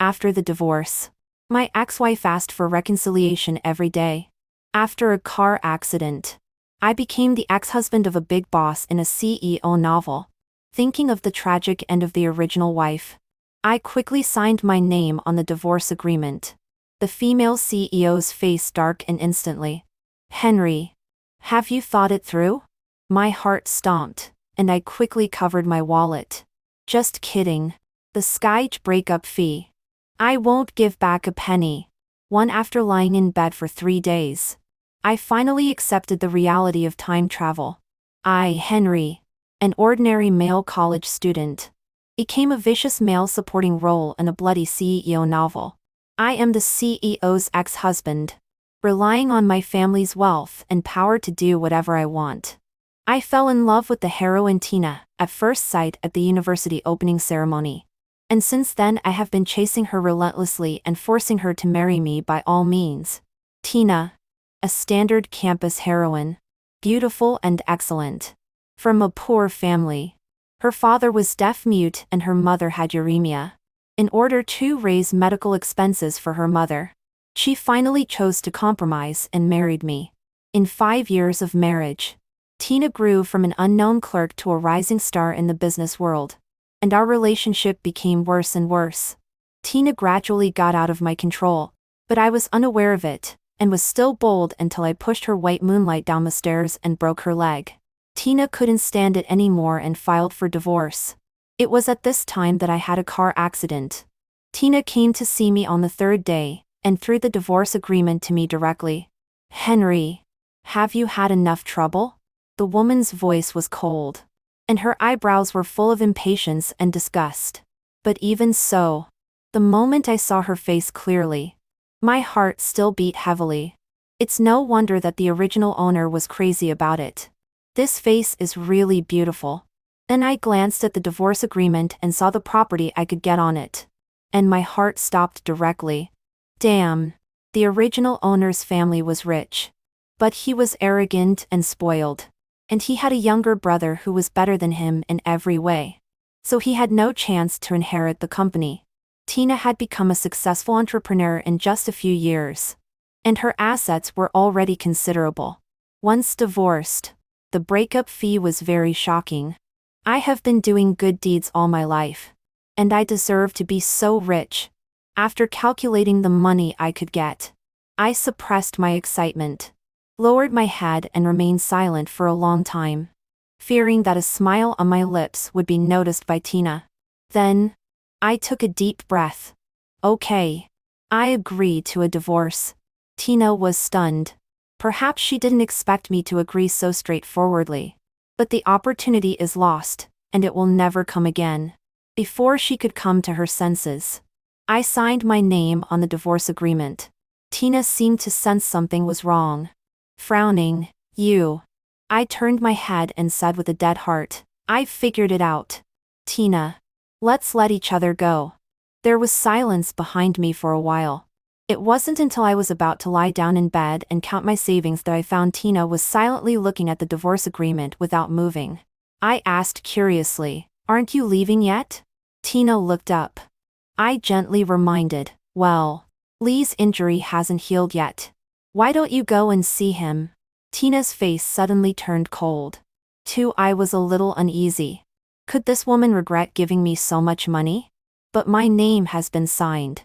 After the divorce, my ex-wife asked for reconciliation every day. After a car accident, I became the ex-husband of a big boss in a CEO novel. Thinking of the tragic end of the original wife, I quickly signed my name on the divorce agreement. The female CEO's face darkened instantly. Henry, have you thought it through? My heart stomped, and I quickly covered my wallet. Just kidding. The Skype breakup fee. I won't give back a penny. One after lying in bed for 3 days, I finally accepted the reality of time travel. I, Henry, an ordinary male college student, became a vicious male supporting role in a bloody CEO novel. I am the CEO's ex-husband, relying on my family's wealth and power to do whatever I want. I fell in love with the heroine Tina at first sight at the university opening ceremony. And since then I have been chasing her relentlessly and forcing her to marry me by all means. Tina, a standard campus heroine, beautiful and excellent. From a poor family. Her father was deaf-mute and her mother had uremia. In order to raise medical expenses for her mother, she finally chose to compromise and married me. In 5 years of marriage, Tina grew from an unknown clerk to a rising star in the business world. And our relationship became worse and worse. Tina gradually got out of my control, but I was unaware of it, and was still bold until I pushed her white moonlight down the stairs and broke her leg. Tina couldn't stand it anymore and filed for divorce. It was at this time that I had a car accident. Tina came to see me on the 3rd day, and threw the divorce agreement to me directly. Henry, have you had enough trouble? The woman's voice was cold, and her eyebrows were full of impatience and disgust. But even so, the moment I saw her face clearly, my heart still beat heavily. It's no wonder that the original owner was crazy about it. This face is really beautiful. Then I glanced at the divorce agreement and saw the property I could get on it. And my heart stopped directly. Damn, the original owner's family was rich. But he was arrogant and spoiled. And he had a younger brother who was better than him in every way. So he had no chance to inherit the company. Tina had become a successful entrepreneur in just a few years. And her assets were already considerable. Once divorced, the breakup fee was very shocking. I have been doing good deeds all my life. And I deserve to be so rich. After calculating the money I could get, I suppressed my excitement, lowered my head and remained silent for a long time, fearing that a smile on my lips would be noticed by Tina. Then, I took a deep breath. Okay. I agreed to a divorce. Tina was stunned. Perhaps she didn't expect me to agree so straightforwardly. But the opportunity is lost, and it will never come again. Before she could come to her senses, I signed my name on the divorce agreement. Tina seemed to sense something was wrong. Frowning, I turned my head and said with a dead heart, I've figured it out. Tina, let's let each other go. There was silence behind me for a while. It wasn't until I was about to lie down in bed and count my savings that I found Tina was silently looking at the divorce agreement without moving. I asked curiously, aren't you leaving yet? Tina looked up. I gently reminded, well, Lee's injury hasn't healed yet. Why don't you go and see him? Tina's face suddenly turned cold. Too, I was a little uneasy. Could this woman regret giving me so much money? But my name has been signed.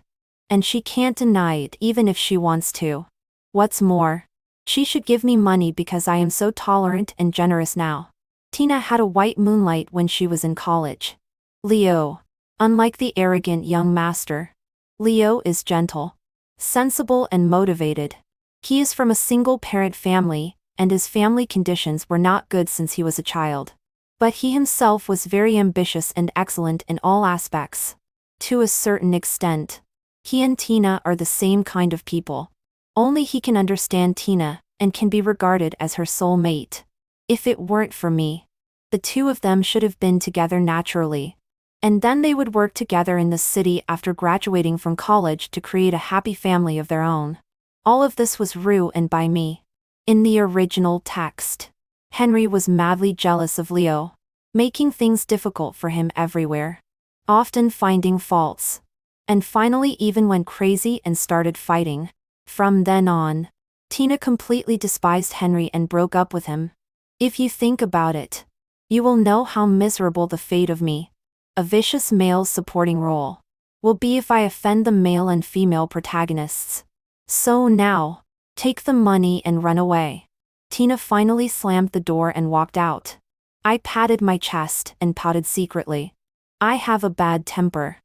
And she can't deny it even if she wants to. What's more, she should give me money because I am so tolerant and generous now. Tina had a white moonlight when she was in college. Leo. Unlike the arrogant young master, Leo is gentle, sensible and motivated. He is from a single-parent family, and his family conditions were not good since he was a child. But he himself was very ambitious and excellent in all aspects. To a certain extent, he and Tina are the same kind of people. Only he can understand Tina, and can be regarded as her soul mate. If it weren't for me, the two of them should have been together naturally. And then they would work together in the city after graduating from college to create a happy family of their own. All of this was ruined by me. In the original text, Henry was madly jealous of Leo, making things difficult for him everywhere, often finding faults. and finally even went crazy and started fighting. From then on, Tina completely despised Henry and broke up with him. If you think about it, you will know how miserable the fate of me, a vicious male supporting role, will be if I offend the male and female protagonists. So now, take the money and run away. Tina finally slammed the door and walked out. I patted my chest and pouted secretly. I have a bad temper.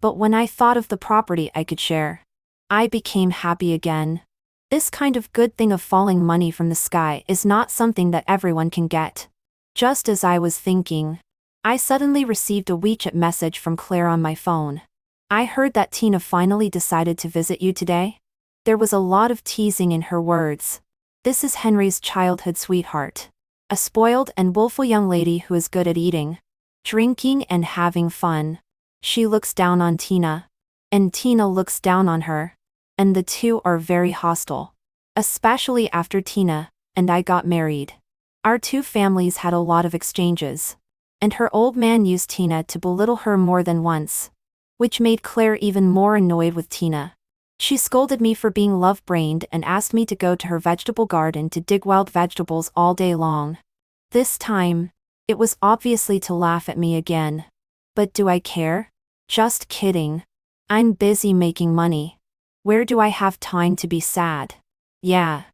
But when I thought of the property I could share, I became happy again. This kind of good thing of falling money from the sky is not something that everyone can get. Just as I was thinking, I suddenly received a WeChat message from Claire on my phone. I heard that Tina finally decided to visit you today. There was a lot of teasing in her words. This is Henry's childhood sweetheart. A spoiled and willful young lady who is good at eating, drinking and having fun. She looks down on Tina, and Tina looks down on her, and the two are very hostile. Especially after Tina and I got married. Our two families had a lot of exchanges, and her old man used Tina to belittle her more than once, which made Claire even more annoyed with Tina. She scolded me for being love-brained and asked me to go to her vegetable garden to dig wild vegetables all day long. This time, it was obviously to laugh at me again. But do I care? Just kidding. I'm busy making money. Where do I have time to be sad? Yeah.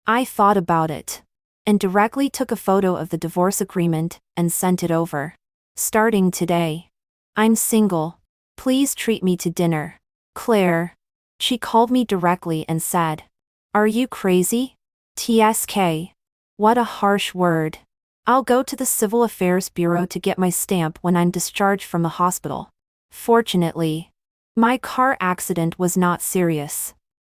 I thought about it, and directly took a photo of the divorce agreement and sent it over. Starting today, I'm single. Please treat me to dinner. Claire. She called me directly and said, "Are you crazy? TSK. What a harsh word. I'll go to the Civil Affairs Bureau to get my stamp when I'm discharged from the hospital." Fortunately, my car accident was not serious.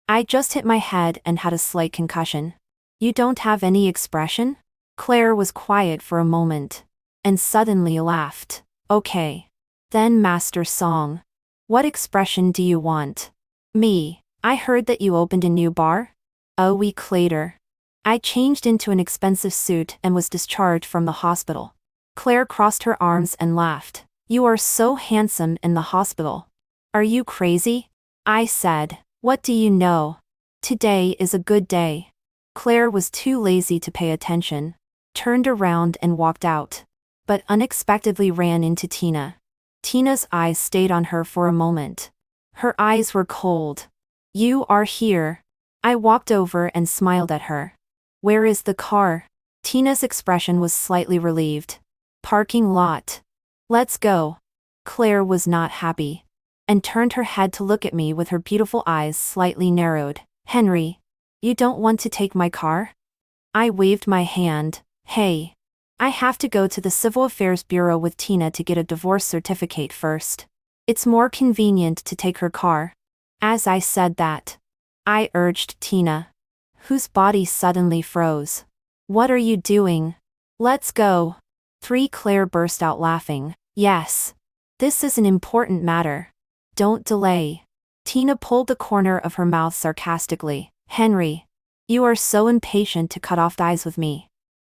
I just hit my head and had a slight concussion. You don't have any expression? Claire was quiet for a moment, and suddenly laughed. Okay. Then master song. What expression do you want? Me. I heard that you opened a new bar? A week later, I changed into an expensive suit and was discharged from the hospital. Claire crossed her arms and laughed. You are so handsome in the hospital. Are you crazy? I said. What do you know? Today is a good day. Claire was too lazy to pay attention, turned around and walked out, but unexpectedly ran into Tina. Tina's eyes stayed on her for a moment. Her eyes were cold. You are here. I walked over and smiled at her. Where is the car? Tina's expression was slightly relieved. Parking lot. Let's go. Claire was not happy, and turned her head to look at me with her beautiful eyes slightly narrowed. Henry, you don't want to take my car? I waved my hand. Hey. I have to go to the Civil Affairs Bureau with Tina to get a divorce certificate first. It's more convenient to take her car. As I said that, I urged Tina, whose body suddenly froze. What are you doing? Let's go. Claire burst out laughing. Yes. This is an important matter. Don't delay. Tina pulled the corner of her mouth sarcastically. Henry, you are so impatient to cut off ties with me.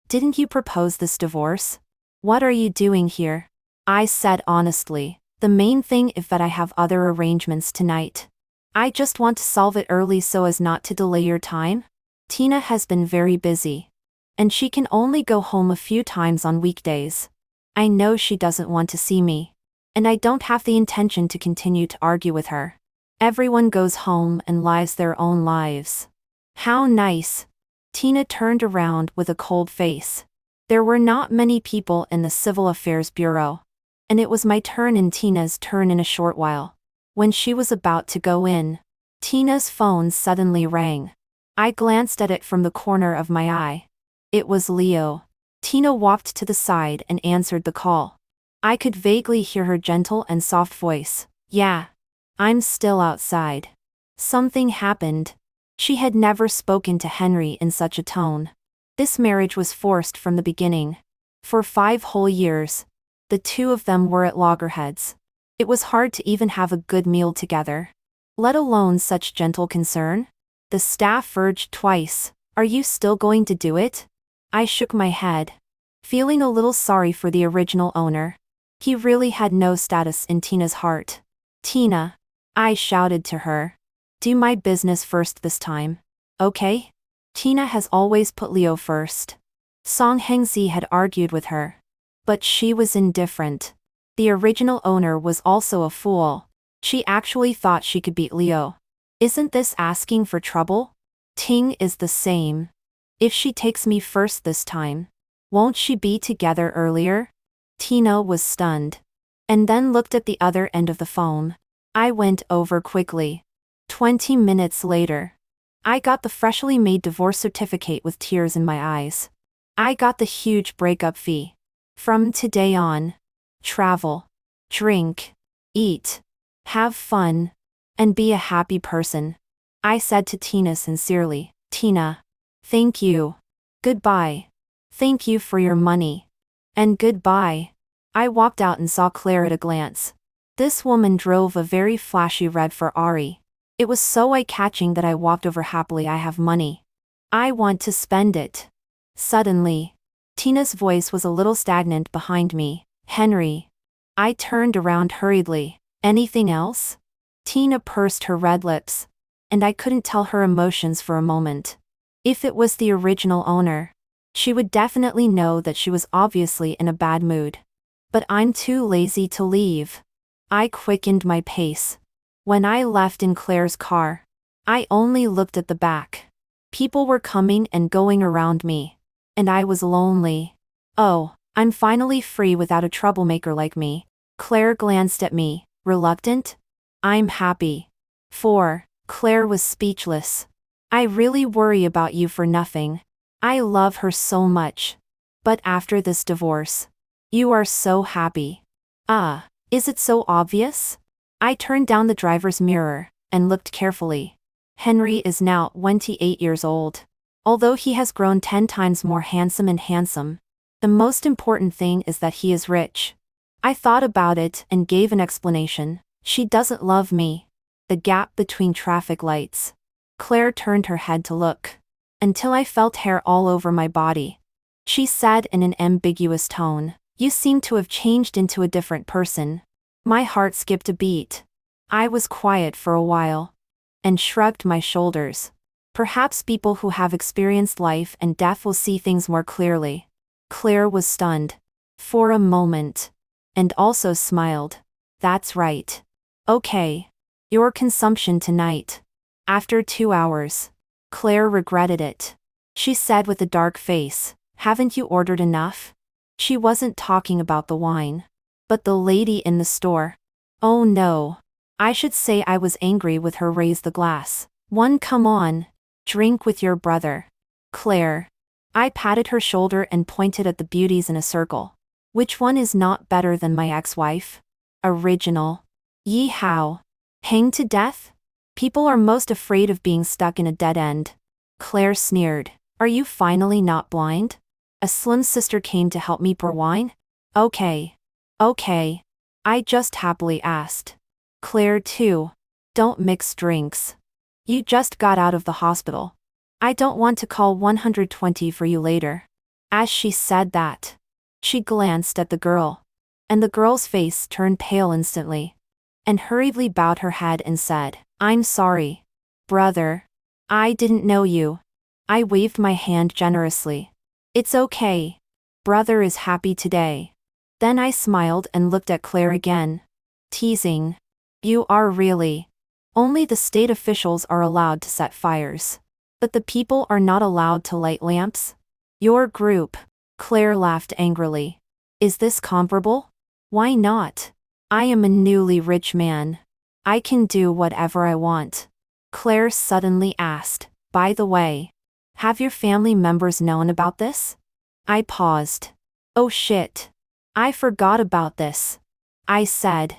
Didn't you propose this divorce? What are you doing here? I said honestly. The main thing is that I have other arrangements tonight. I just want to solve it early so as not to delay your time. Tina has been very busy, and she can only go home a few times on weekdays. I know she doesn't want to see me, and I don't have the intention to continue to argue with her. Everyone goes home and lives their own lives. How nice. Tina turned around with a cold face. There were not many people in the Civil Affairs Bureau, and it was my turn and Tina's turn in a short while. When she was about to go in, Tina's phone suddenly rang. I glanced at it from the corner of my eye. It was Leo. Tina walked to the side and answered the call. I could vaguely hear her gentle and soft voice. Yeah. I'm still outside. Something happened. She had never spoken to Henry in such a tone. This marriage was forced from the beginning. For 5 whole years, the two of them were at loggerheads. It was hard to even have a good meal together, let alone such gentle concern. The staff urged twice. Are you still going to do it? I shook my head, feeling a little sorry for the original owner. He really had no status in Tina's heart. Tina, I shouted to her. Do my business first this time. Okay? Tina has always put Leo first. Song Hengzi had argued with her. But she was indifferent. The original owner was also a fool. She actually thought she could beat Leo. Isn't this asking for trouble? Ting is the same. If she takes me first this time, won't she be together earlier? Tina was stunned. And then looked at the other end of the phone. I went over quickly. 20 minutes later, I got the freshly made divorce certificate with tears in my eyes. I got the huge breakup fee. From today on, travel, drink, eat, have fun, and be a happy person. I said to Tina sincerely, Tina, thank you. Goodbye. Thank you for your money. And goodbye. I walked out and saw Claire at a glance. This woman drove a very flashy red Ferrari. It was so eye-catching that I walked over happily. I have money. I want to spend it. Suddenly, Tina's voice was a little stagnant behind me. Henry. I turned around hurriedly. Anything else? Tina pursed her red lips, and I couldn't tell her emotions for a moment. If it was the original owner, she would definitely know that she was obviously in a bad mood. But I'm too lazy to leave. I quickened my pace. When I left in Claire's car, I only looked at the back. People were coming and going around me, and I was lonely. Oh, I'm finally free without a troublemaker like me. Claire glanced at me, reluctant. I'm happy. Claire was speechless. I really worry about you for nothing. I love her so much. But after this divorce, you are so happy. Is it so obvious? I turned down the driver's mirror and looked carefully. Henry is now 28 years old. Although he has grown 10 times more handsome, the most important thing is that he is rich. I thought about it and gave an explanation. She doesn't love me. The gap between traffic lights. Claire turned her head to look. Until I felt hair all over my body. She said in an ambiguous tone, you seem to have changed into a different person. My heart skipped a beat. I was quiet for a while. And shrugged my shoulders. Perhaps people who have experienced life and death will see things more clearly. Claire was stunned. For a moment. And also smiled. That's right. Okay. Your consumption tonight. After 2 hours. Claire regretted it. She said with a dark face, haven't you ordered enough? She wasn't talking about the wine. But the lady in the store. Oh no. I should say I was angry with her. Raise the glass. One, come on. Drink with your brother. Claire. I patted her shoulder and pointed at the beauties in a circle. Which one is not better than my ex-wife? Original. Yi how? Hang to death? People are most afraid of being stuck in a dead end. Claire sneered. Are you finally not blind? A slim sister came to help me pour wine? Okay. I just happily asked. Claire too. Don't mix drinks. You just got out of the hospital. I don't want to call 120 for you later. As she said that, she glanced at the girl. And the girl's face turned pale instantly. And hurriedly bowed her head and said, I'm sorry. Brother. I didn't know you. I waved my hand generously. It's okay. Brother is happy today. Then I smiled and looked at Claire again. Teasing. You are really. Only the state officials are allowed to set fires. But the people are not allowed to light lamps? Your group. Claire laughed angrily. Is this comparable? Why not? I am a newly rich man. I can do whatever I want. Claire suddenly asked, by the way, have your family members known about this? I paused. Oh shit. I forgot about this. I said.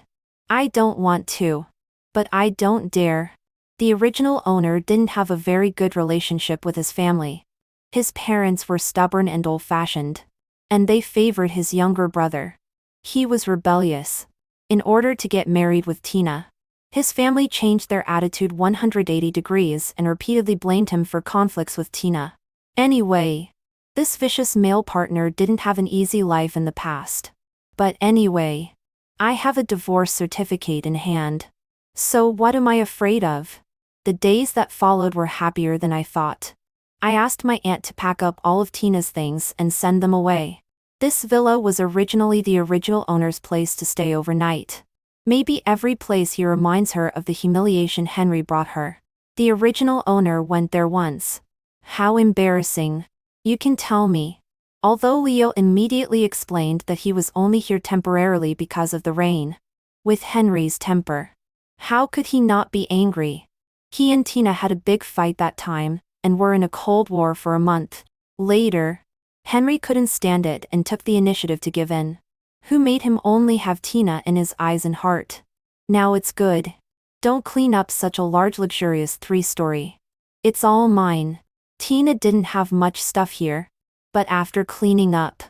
I don't want to. But I don't dare. The original owner didn't have a very good relationship with his family. His parents were stubborn and old-fashioned. And they favored his younger brother. He was rebellious. In order to get married with Tina, his family changed their attitude 180 degrees and repeatedly blamed him for conflicts with Tina. Anyway, this vicious male partner didn't have an easy life in the past. But anyway, I have a divorce certificate in hand. So what am I afraid of? The days that followed were happier than I thought. I asked my aunt to pack up all of Tina's things and send them away. This villa was originally the original owner's place to stay overnight. Maybe every place here reminds her of the humiliation Henry brought her. The original owner went there once. How embarrassing. You can tell me. Although Leo immediately explained that he was only here temporarily because of the rain. With Henry's temper. How could he not be angry? He and Tina had a big fight that time, and were in a cold war for a month. Later, Henry couldn't stand it and took the initiative to give in. Who made him only have Tina in his eyes and heart? Now it's good. Don't clean up such a large luxurious 3-story. It's all mine. Tina didn't have much stuff here. But after cleaning up,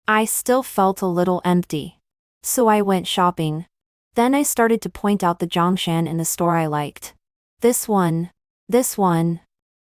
I still felt a little empty. So I went shopping. Then I started to point out the Zhongshan in the store I liked. This one,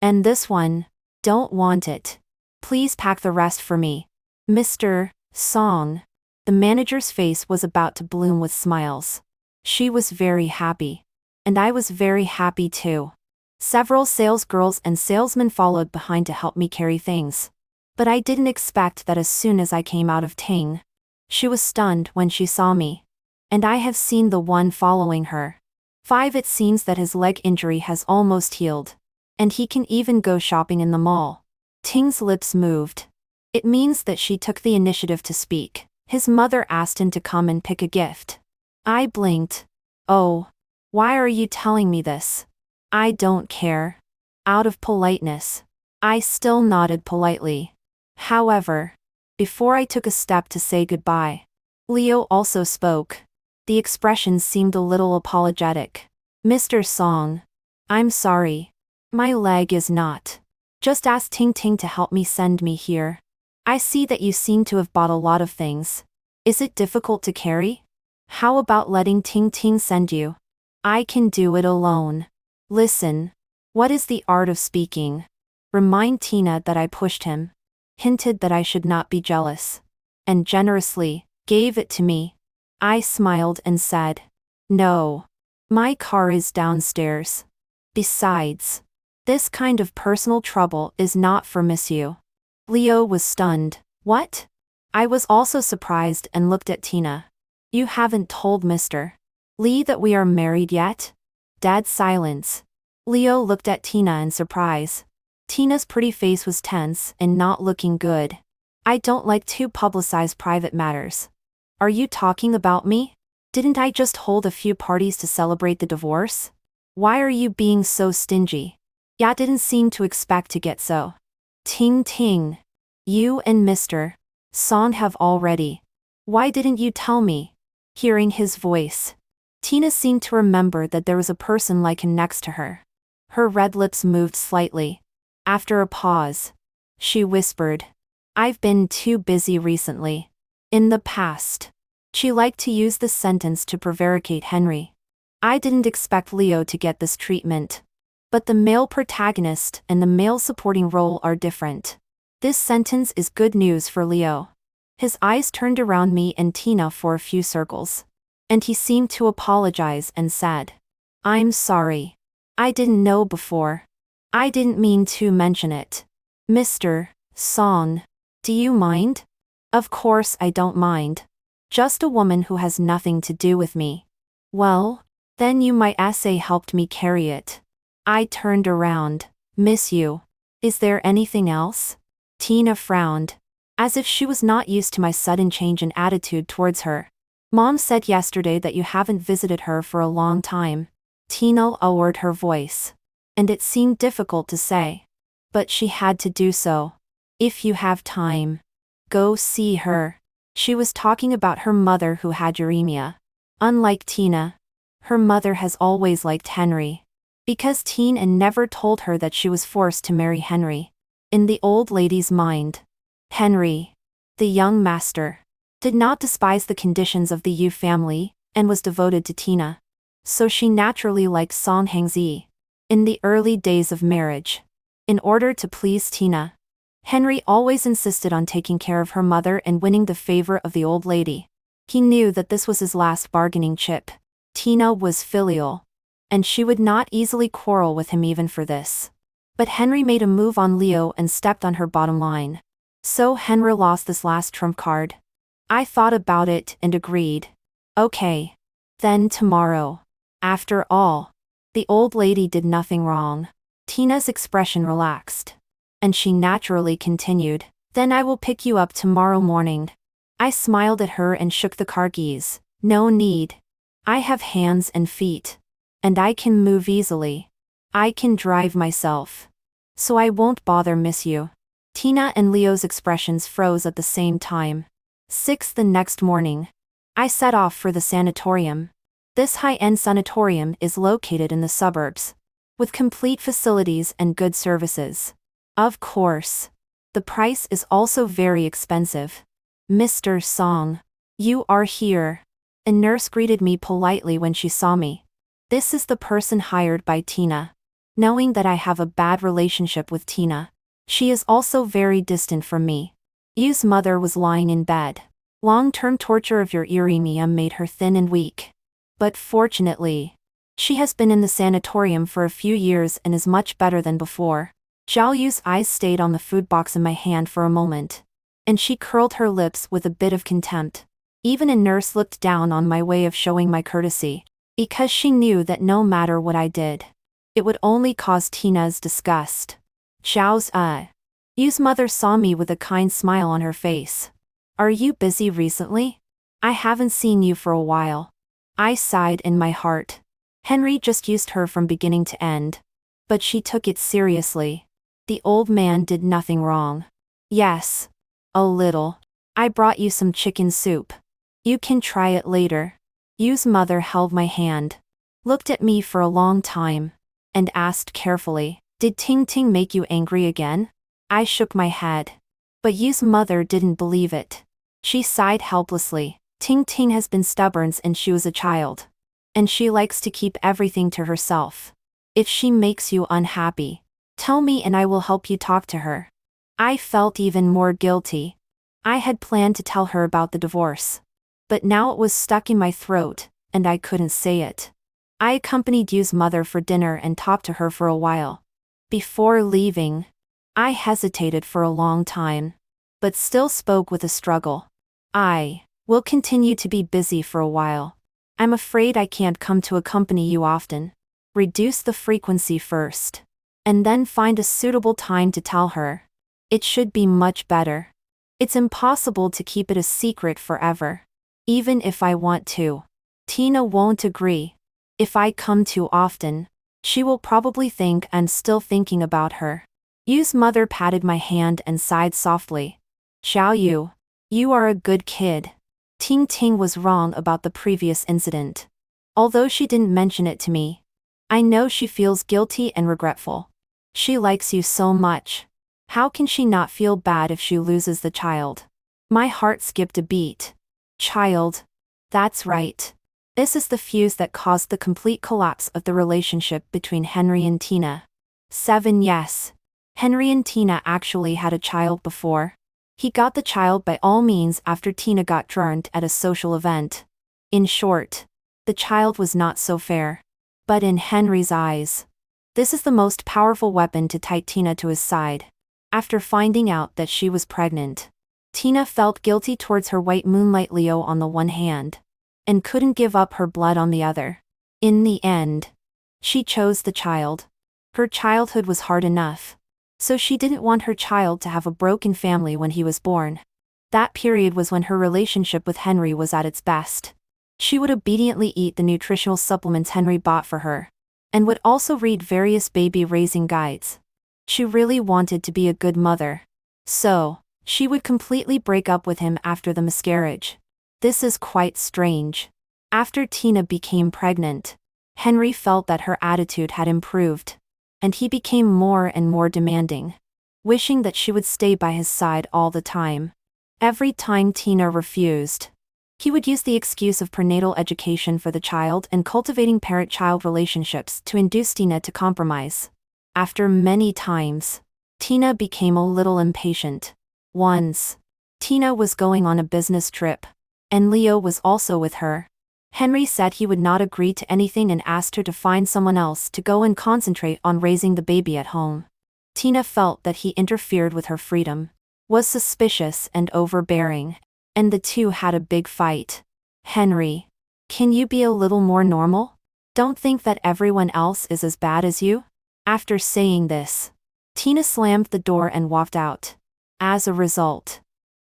and this one. Don't want it. Please pack the rest for me. Mr. Song. The manager's face was about to bloom with smiles. She was very happy. And I was very happy too. Several sales girls and salesmen followed behind to help me carry things. But I didn't expect that as soon as I came out of Ting. She was stunned when she saw me. And I have seen the one following her. 5. It seems that his leg injury has almost healed. And he can even go shopping in the mall. Ting's lips moved. It means that she took the initiative to speak. His mother asked him to come and pick a gift. I blinked. Oh. Why are you telling me this? I don't care. Out of politeness. I still nodded politely. However, before I took a step to say goodbye, Leo also spoke. The expression seemed a little apologetic. Mr. Song. I'm sorry. My leg is not. Just ask Ting Ting to help me send me here. I see that you seem to have bought a lot of things. Is it difficult to carry? How about letting Ting Ting send you? I can do it alone. Listen. What is the art of speaking? Remind Tina that I pushed him. Hinted that I should not be jealous. And generously gave it to me. I smiled and said, no. My car is downstairs. Besides, this kind of personal trouble is not for Miss You. Leo was stunned. What? I was also surprised and looked at Tina. You haven't told Mr. Lee that we are married yet? Dead silence. Leo looked at Tina in surprise. Tina's pretty face was tense and not looking good. I don't like to publicize private matters. Are you talking about me? Didn't I just hold a few parties to celebrate the divorce? Why are you being so stingy? Ya didn't seem to expect to get so. Ting Ting. You and Mr. Song have already. Why didn't you tell me? Hearing his voice, Tina seemed to remember that there was a person like him next to her. Her red lips moved slightly. After a pause, she whispered, I've been too busy recently. In the past. She liked to use this sentence to prevaricate Henry. I didn't expect Leo to get this treatment. But the male protagonist and the male supporting role are different. This sentence is good news for Leo. His eyes turned around me and Tina for a few circles. And he seemed to apologize and said, I'm sorry. I didn't know before. I didn't mean to mention it. Mr. Song, do you mind? Of course I don't mind. Just a woman who has nothing to do with me. Well, then you might say helped me carry it. I turned around. Miss you. Is there anything else? Tina frowned. As if she was not used to my sudden change in attitude towards her. Mom said yesterday that you haven't visited her for a long time. Tina lowered her voice. And it seemed difficult to say. But she had to do so. If you have time, go see her. She was talking about her mother who had uremia. Unlike Tina, her mother has always liked Henry. Because Tina never told her that she was forced to marry Henry. In the old lady's mind, Henry, the young master, did not despise the conditions of the Yu family, and was devoted to Tina. So she naturally liked Song Hangzi. In the early days of marriage, in order to please Tina, Henry always insisted on taking care of her mother and winning the favor of the old lady. He knew that this was his last bargaining chip. Tina was filial. and she would not easily quarrel with him even for this. But Henry made a move on Leo and stepped on her bottom line. So Henry lost this last trump card. I thought about it and agreed. Okay. Then tomorrow. After all, the old lady did nothing wrong. Tina's expression relaxed. And she naturally continued, then I will pick you up tomorrow morning. I smiled at her and shook the car keys. No need. I have hands and feet. And I can move easily. I can drive myself. So I won't bother miss you. Tina and Leo's expressions froze at the same time. 6 the next morning. I set off for the sanatorium. This high-end sanatorium is located in the suburbs, with complete facilities and good services. Of course. The price is also very expensive. Mr. Song. You are here. A nurse greeted me politely when she saw me. This is the person hired by Tina. Knowing that I have a bad relationship with Tina, she is also very distant from me. Yu's mother was lying in bed. Long-term torture of your uremia made her thin and weak. But fortunately, she has been in the sanatorium for a few years and is much better than before. Zhao Yu's eyes stayed on the food box in my hand for a moment, and she curled her lips with a bit of contempt. Even a nurse looked down on my way of showing my courtesy, because she knew that no matter what I did, it would only cause Tina's disgust. Zhao's Yu's mother saw me with a kind smile on her face. Are you busy recently? I haven't seen you for a while. I sighed in my heart. Henry just used her from beginning to end. But she took it seriously. The old man did nothing wrong. Yes. A little. I brought you some chicken soup. You can try it later. Yu's mother held my hand, looked at me for a long time, and asked carefully, did Ting Ting make you angry again? I shook my head. But Yu's mother didn't believe it. She sighed helplessly. Ting Ting has been stubborn since she was a child. And she likes to keep everything to herself. If she makes you unhappy, tell me and I will help you talk to her. I felt even more guilty. I had planned to tell her about the divorce. But now it was stuck in my throat, and I couldn't say it. I accompanied Yu's mother for dinner and talked to her for a while. Before leaving, I hesitated for a long time, but still spoke with a struggle. I will continue to be busy for a while. I'm afraid I can't come to accompany you often. Reduce the frequency first, and then find a suitable time to tell her. It should be much better. It's impossible to keep it a secret forever. Even if I want to. Tina won't agree. If I come too often, she will probably think I'm still thinking about her. Yu's mother patted my hand and sighed softly. Xiao Yu, you are a good kid. Ting Ting was wrong about the previous incident. Although she didn't mention it to me, I know she feels guilty and regretful. She likes you so much. How can she not feel bad if she loses the child? My heart skipped a beat. Child. That's right. This is the fuse that caused the complete collapse of the relationship between Henry and Tina. 7 Yes. Henry and Tina actually had a child before. He got the child by all means after Tina got drunk at a social event. In short, the child was not so fair. But in Henry's eyes, this is the most powerful weapon to tie Tina to his side. After finding out that she was pregnant, Tina felt guilty towards her white moonlight Leo on the one hand, and couldn't give up her blood on the other. In the end, she chose the child. Her childhood was hard enough, so she didn't want her child to have a broken family when he was born. That period was when her relationship with Henry was at its best. She would obediently eat the nutritional supplements Henry bought for her, and would also read various baby-raising guides. She really wanted to be a good mother. So, she would completely break up with him after the miscarriage. This is quite strange. After Tina became pregnant, Henry felt that her attitude had improved, and he became more and more demanding, wishing that she would stay by his side all the time. Every time Tina refused, he would use the excuse of prenatal education for the child and cultivating parent-child relationships to induce Tina to compromise. After many times, Tina became a little impatient. Once, Tina was going on a business trip, and Leo was also with her. Henry said he would not agree to anything and asked her to find someone else to go and concentrate on raising the baby at home. Tina felt that he interfered with her freedom, was suspicious and overbearing, and the two had a big fight. Henry, can you be a little more normal? Don't think that everyone else is as bad as you? After saying this, Tina slammed the door and walked out. As a result,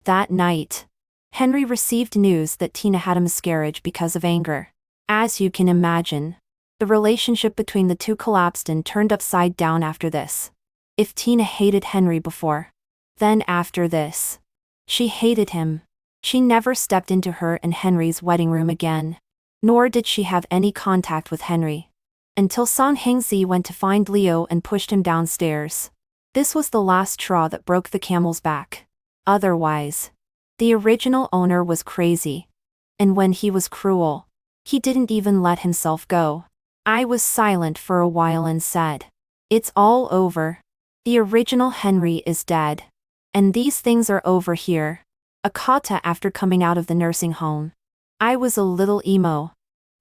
that night, Henry received news that Tina had a miscarriage because of anger. As you can imagine, the relationship between the two collapsed and turned upside down after this. If Tina hated Henry before, then after this, she hated him. She never stepped into her and Henry's wedding room again, nor did she have any contact with Henry, until Song Hengzi went to find Leo and pushed him downstairs. This was the last straw that broke the camel's back. Otherwise, the original owner was crazy. And when he was cruel, he didn't even let himself go. I was silent for a while and said, "It's all over. The original Henry is dead. And these things are over here." Akata after coming out of the nursing home. I was a little emo.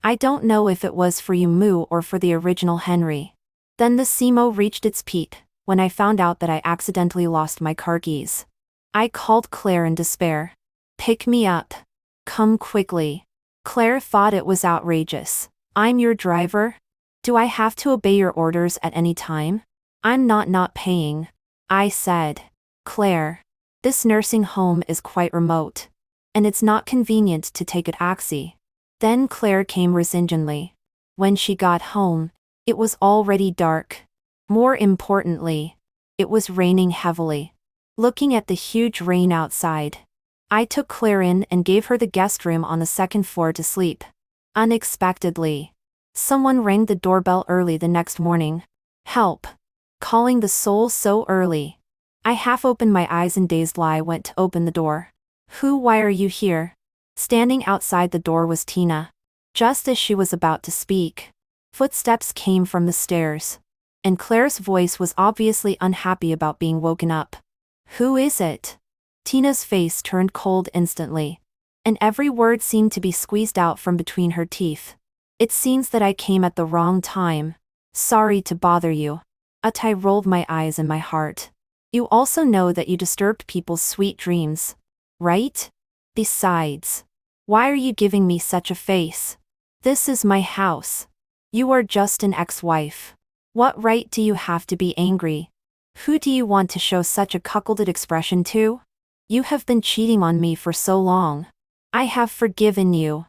I don't know if it was for Yumu or for the original Henry. Then the SEMO reached its peak, when I found out that I accidentally lost my car keys. I called Claire in despair. "Pick me up. Come quickly." Claire thought it was outrageous. "I'm your driver? Do I have to obey your orders at any time? I'm not paying." I said, "Claire, this nursing home is quite remote, and it's not convenient to take a taxi." Then Claire came resignedly. When she got home, it was already dark. More importantly, it was raining heavily. Looking at the huge rain outside, I took Claire in and gave her the guest room on the second floor to sleep. Unexpectedly, someone rang the doorbell early the next morning. Help! Calling the soul so early. I half opened my eyes and dazed lie went to open the door. Why are you here?" Standing outside the door was Tina. Just as she was about to speak, footsteps came from the stairs, and Claire's voice was obviously unhappy about being woken up. "Who is it?" Tina's face turned cold instantly, and every word seemed to be squeezed out from between her teeth. "It seems that I came at the wrong time. Sorry to bother you." I rolled my eyes in my heart. "You also know that you disturbed people's sweet dreams, right? Besides, why are you giving me such a face? This is my house. You are just an ex-wife. What right do you have to be angry? Who do you want to show such a cuckolded expression to? You have been cheating on me for so long. I have forgiven you."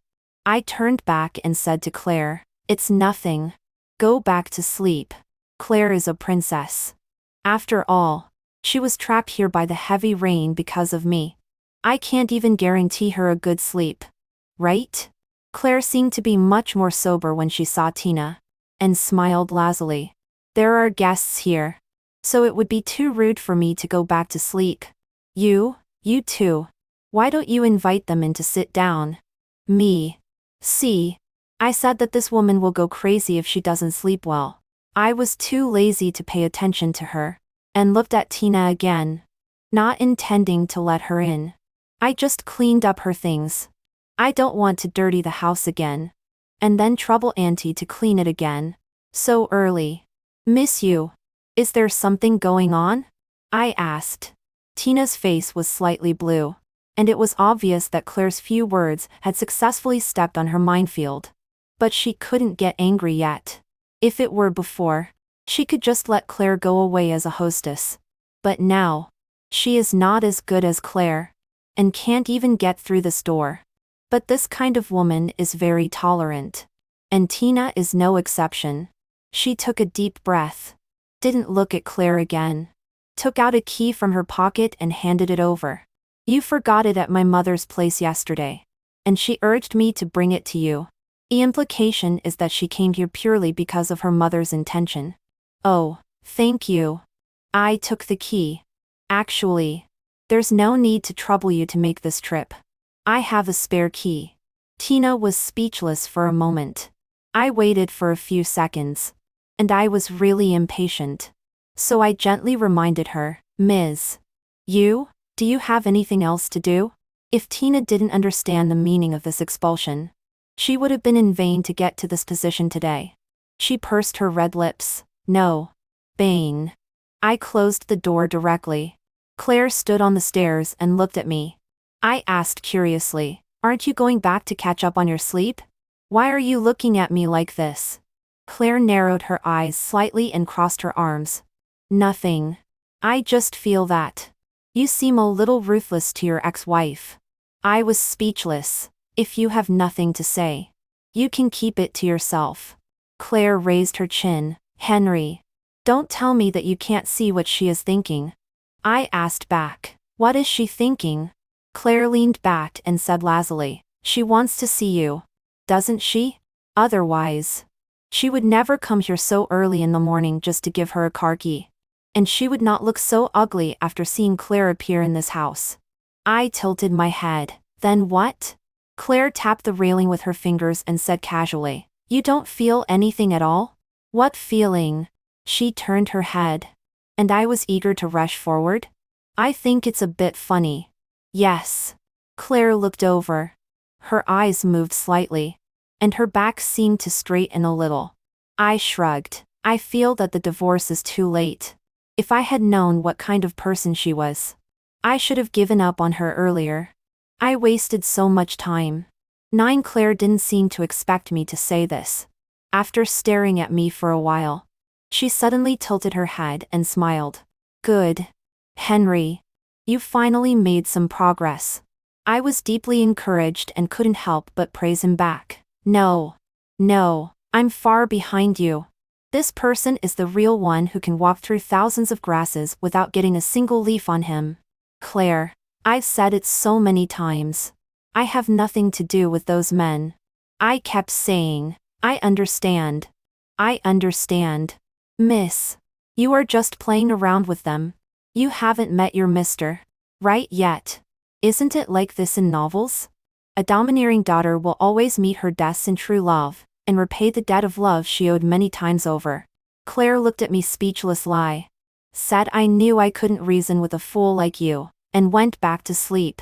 I turned back and said to Claire, "It's nothing. Go back to sleep. Claire is a princess. After all, she was trapped here by the heavy rain because of me. I can't even guarantee her a good sleep. Right?" Claire seemed to be much more sober when she saw Tina, and smiled lazily. "There are guests here, so it would be too rude for me to go back to sleep. You too. Why don't you invite them in to sit down?" "Me? See, I said that this woman will go crazy if she doesn't sleep well." I was too lazy to pay attention to her, and looked at Tina again, not intending to let her in. I just cleaned up her things. I don't want to dirty the house again, and then trouble Auntie to clean it again. So early. "Miss you. Is there something going on?" I asked. Tina's face was slightly blue, and it was obvious that Claire's few words had successfully stepped on her minefield. But she couldn't get angry yet. If it were before, she could just let Claire go away as a hostess. But now, she is not as good as Claire, and can't even get through this door. But this kind of woman is very tolerant. And Tina is no exception. She took a deep breath, didn't look at Claire again, took out a key from her pocket and handed it over. "You forgot it at my mother's place yesterday, and she urged me to bring it to you." The implication is that she came here purely because of her mother's intention. "Oh, thank you." I took the key. "Actually, there's no need to trouble you to make this trip. I have a spare key." Tina was speechless for a moment. I waited for a few seconds, and I was really impatient. So I gently reminded her, "Ms. Do you have anything else to do?" If Tina didn't understand the meaning of this expulsion, She would have been in vain to get to this position today. She pursed her red lips. No. Bane. I closed the door directly. Claire stood on the stairs and looked at me. I asked curiously, "Aren't you going back to catch up on your sleep? Why are you looking at me like this?" Claire narrowed her eyes slightly and crossed her arms. "Nothing. I just feel that. You seem a little ruthless to your ex-wife." I was speechless. "If you have nothing to say, you can keep it to yourself." Claire raised her chin. "Henry, don't tell me that you can't see what she is thinking." I asked back. "What is she thinking?" Claire leaned back and said lazily, "She wants to see you. Doesn't she? Otherwise, she would never come here so early in the morning just to give her a car key. And she would not look so ugly after seeing Claire appear in this house." I tilted my head. "Then what?" Claire tapped the railing with her fingers and said casually, "You don't feel anything at all?" "What feeling?" She turned her head. And I was eager to rush forward. "I think it's a bit funny." "Yes." Claire looked over. Her eyes moved slightly, and her back seemed to straighten a little. I shrugged. "I feel that the divorce is too late. If I had known what kind of person she was, I should have given up on her earlier. I wasted so much time." Claire didn't seem to expect me to say this. After staring at me for a while, she suddenly tilted her head and smiled. "Good. Henry. You finally made some progress." I was deeply encouraged and couldn't help but praise him back. No, I'm far behind you. This person is the real one who can walk through thousands of grasses without getting a single leaf on him." "Claire, I've said it so many times. I have nothing to do with those men." I kept saying, I understand. Miss. You are just playing around with them. You haven't met your mister. Right yet. Isn't it like this in novels? A domineering daughter will always meet her deaths in true love, and repay the debt of love she owed many times over. Claire looked at me speechless. Said I knew I couldn't reason with a fool like you, and went back to sleep.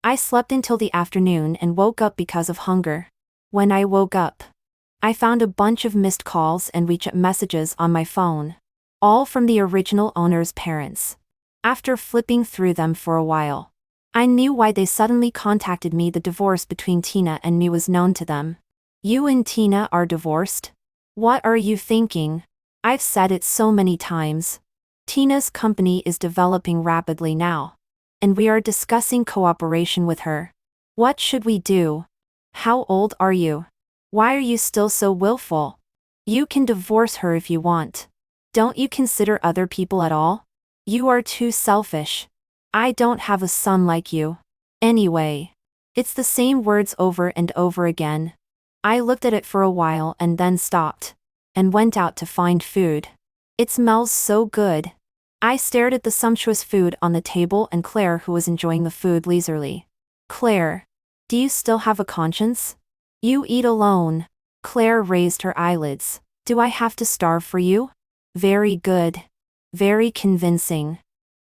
I slept until the afternoon and woke up because of hunger. When I woke up, I found a bunch of missed calls and WeChat messages on my phone. All from the original owner's parents. After flipping through them for a while, I knew why they suddenly contacted me. The divorce between Tina and me was known to them. "You and Tina are divorced? What are you thinking? I've said it so many times. Tina's company is developing rapidly now, and we are discussing cooperation with her. What should we do? How old are you? Why are you still so willful? You can divorce her if you want. Don't you consider other people at all? You are too selfish. I don't have a son like you. Anyway." It's the same words over and over again. I looked at it for a while and then stopped, and went out to find food. It smells so good. I stared at the sumptuous food on the table and Claire, who was enjoying the food leisurely. "Claire, do you still have a conscience? You eat alone." Claire raised her eyelids. "Do I have to starve for you?" "Very good. Very convincing.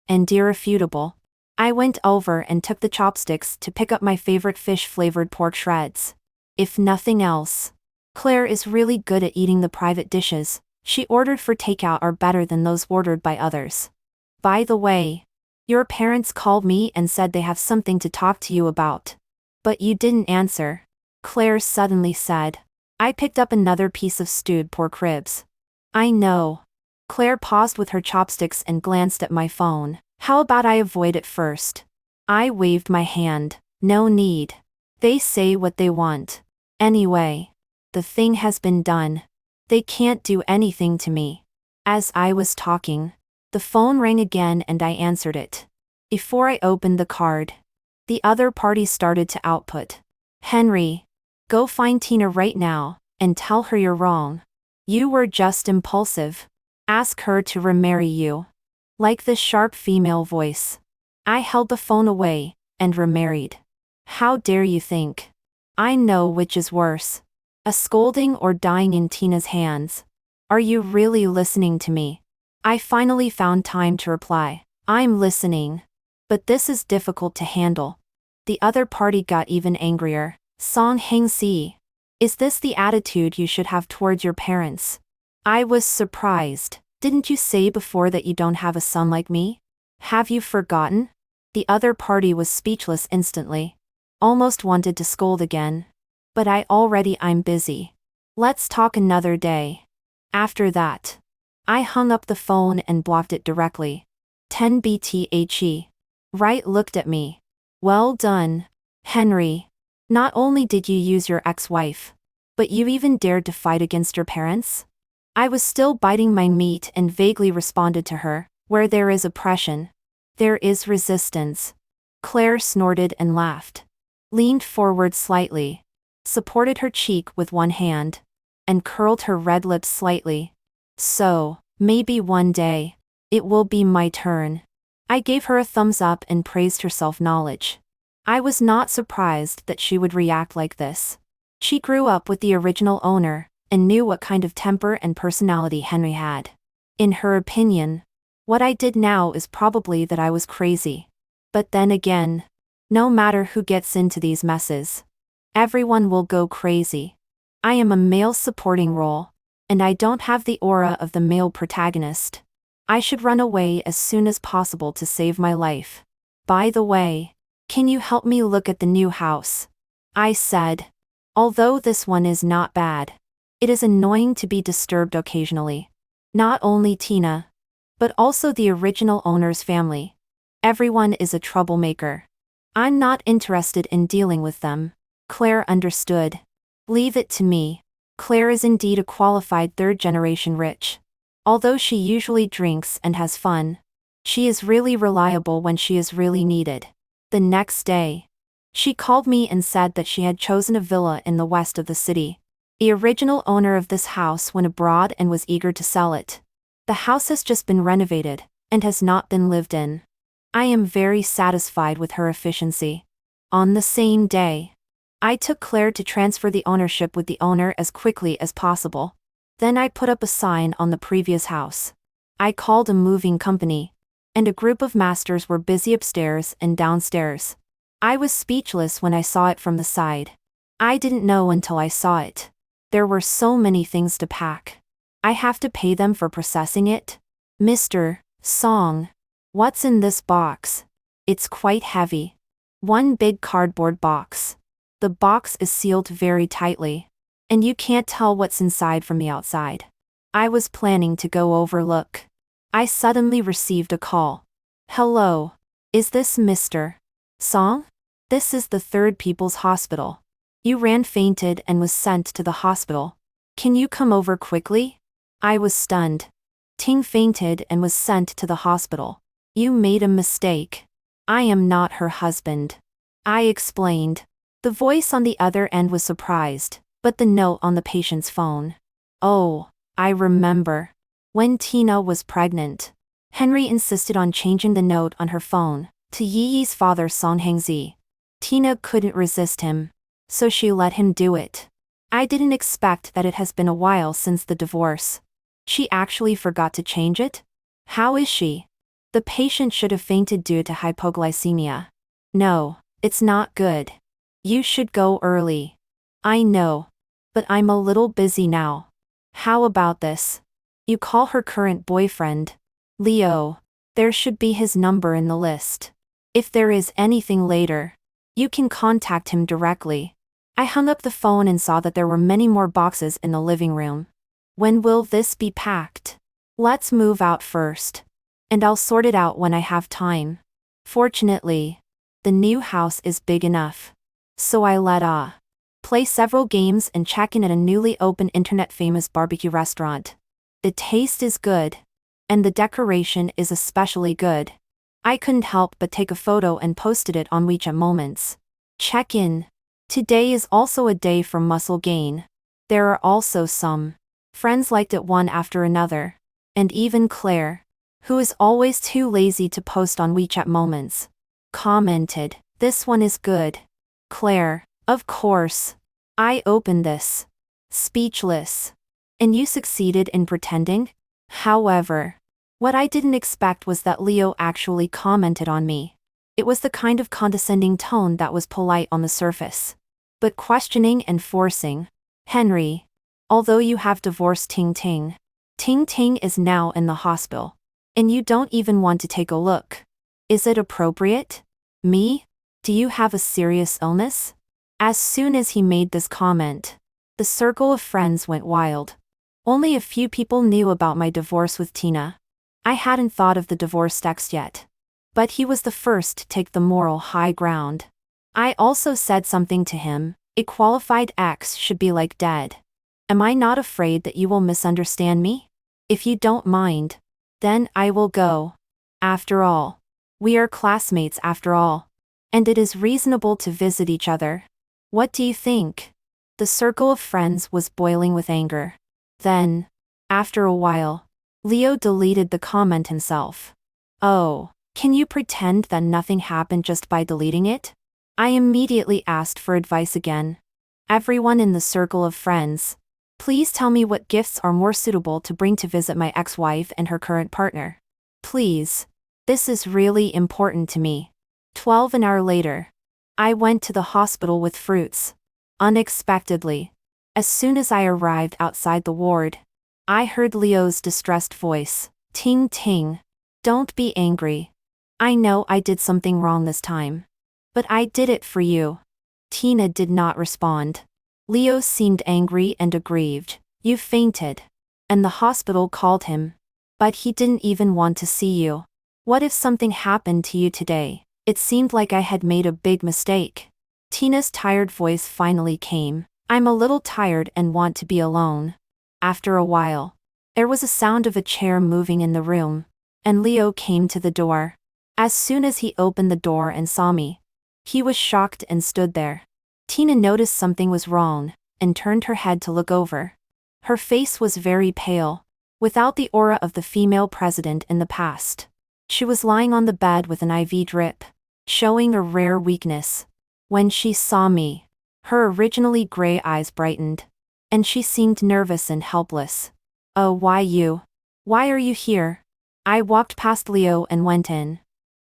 And irrefutable." I went over and took the chopsticks to pick up my favorite fish-flavored pork shreds. If nothing else, Claire is really good at eating the private dishes she ordered for takeout are better than those ordered by others. "By the way, your parents called me and said they have something to talk to you about. But you didn't answer," Claire suddenly said. I picked up another piece of stewed pork ribs. "I know." Claire paused with her chopsticks and glanced at my phone. "How about I avoid it first?" I waved my hand. "No need. They say what they want. Anyway, the thing has been done. They can't do anything to me." As I was talking, the phone rang again and I answered it. Before I opened the card, the other party started to output. "Henry, go find Tina right now, and tell her you're wrong. You were just impulsive. Ask her to remarry you." Like this sharp female voice. I held the phone away, and remarried. How dare you think? I know which is worse. A scolding or dying in Tina's hands. Are you really listening to me? I finally found time to reply. "I'm listening. But this is difficult to handle." The other party got even angrier. "Song Heng Si. Is this the attitude you should have towards your parents? I was surprised. Didn't you say before that you don't have a son like me? Have you forgotten? The other party was speechless instantly. Almost wanted to scold again. But I'm busy. Let's talk another day. After that, I hung up the phone and blocked it directly. 10 BTHE. Wright looked at me. Well done, Henry. Not only did you use your ex-wife, but you even dared to fight against your parents? I was still biting my meat and vaguely responded to her, where there is oppression, there is resistance. Claire snorted and laughed. Leaned forward slightly, supported her cheek with one hand, and curled her red lips slightly. So, maybe one day, it will be my turn. I gave her a thumbs up and praised her self-knowledge. I was not surprised that she would react like this. She grew up with the original owner, and knew what kind of temper and personality Henry had. In her opinion, what I did now is probably that I was crazy. But then again, no matter who gets into these messes, everyone will go crazy. I am a male supporting role, and I don't have the aura of the male protagonist. I should run away as soon as possible to save my life. By the way, can you help me look at the new house? I said. Although this one is not bad, it is annoying to be disturbed occasionally. Not only Tina, but also the original owner's family. Everyone is a troublemaker. I'm not interested in dealing with them. Claire understood. Leave it to me. Claire is indeed a qualified third-generation rich. Although she usually drinks and has fun, she is really reliable when she is really needed. The next day, she called me and said that she had chosen a villa in the west of the city. The original owner of this house went abroad and was eager to sell it. The house has just been renovated, and has not been lived in. I am very satisfied with her efficiency. On the same day, I took Claire to transfer the ownership with the owner as quickly as possible. Then I put up a sign on the previous house. I called a moving company, and a group of masters were busy upstairs and downstairs. I was speechless when I saw it from the side. I didn't know until I saw it. There were so many things to pack. I have to pay them for processing it? Mr. Song. What's in this box? It's quite heavy. One big cardboard box. The box is sealed very tightly, and you can't tell what's inside from the outside. I was planning to go over look. I suddenly received a call. Hello. Is this Mr. Song? This is the Third People's Hospital. You ran fainted and was sent to the hospital. Can you come over quickly? I was stunned. Ting fainted and was sent to the hospital. You made a mistake. I am not her husband. I explained. The voice on the other end was surprised, but the note on the patient's phone. Oh, I remember. When Tina was pregnant, Henry insisted on changing the note on her phone to Yi's father Song Hangzi. Tina couldn't resist him, so she let him do it. I didn't expect that it has been a while since the divorce. She actually forgot to change it? How is she? The patient should have fainted due to hypoglycemia. No, it's not good. You should go early. I know, but I'm a little busy now. How about this? You call her current boyfriend, Leo. There should be his number in the list. If there is anything later, you can contact him directly. I hung up the phone and saw that there were many more boxes in the living room. When will this be packed? Let's move out first, and I'll sort it out when I have time. Fortunately, the new house is big enough. So I let play several games and check in at a newly opened internet-famous barbecue restaurant. The taste is good, and the decoration is especially good. I couldn't help but take a photo and posted it on WeChat Moments. Check in. Today is also a day for muscle gain. There are also some friends liked it one after another. And even Claire, who is always too lazy to post on WeChat Moments, commented, "This one is good." Claire, of course. I opened this. Speechless. And you succeeded in pretending? However, what I didn't expect was that Leo actually commented on me. It was the kind of condescending tone that was polite on the surface, but questioning and forcing. Henry. Although you have divorced Ting Ting. Ting Ting is now in the hospital. And you don't even want to take a look. Is it appropriate? Me? Do you have a serious illness? As soon as he made this comment, the circle of friends went wild. Only a few people knew about my divorce with Tina. I hadn't thought of the divorced ex yet. But he was the first to take the moral high ground. I also said something to him, a qualified ex should be like dead. Am I not afraid that you will misunderstand me? If you don't mind, then I will go. After all, we are classmates after all. And it is reasonable to visit each other. What do you think? The circle of friends was boiling with anger. Then, after a while, Leo deleted the comment himself. Oh, can you pretend that nothing happened just by deleting it? I immediately asked for advice again. Everyone in the circle of friends, please tell me what gifts are more suitable to bring to visit my ex-wife and her current partner. Please. This is really important to me. 12 an hour later, I went to the hospital with fruits. Unexpectedly, as soon as I arrived outside the ward, I heard Leo's distressed voice. Ting Ting. Don't be angry. I know I did something wrong this time. But I did it for you. Tina did not respond. Leo seemed angry and aggrieved. You fainted. And the hospital called him. But he didn't even want to see you. What if something happened to you today? It seemed like I had made a big mistake. Tina's tired voice finally came. I'm a little tired and want to be alone. After a while, there was a sound of a chair moving in the room, and Leo came to the door. As soon as he opened the door and saw me, he was shocked and stood there. Tina noticed something was wrong, and turned her head to look over. Her face was very pale, without the aura of the female president in the past. She was lying on the bed with an IV drip, showing a rare weakness. When she saw me, her originally gray eyes brightened, and she seemed nervous and helpless. Oh, why you? Why are you here? I walked past Leo and went in.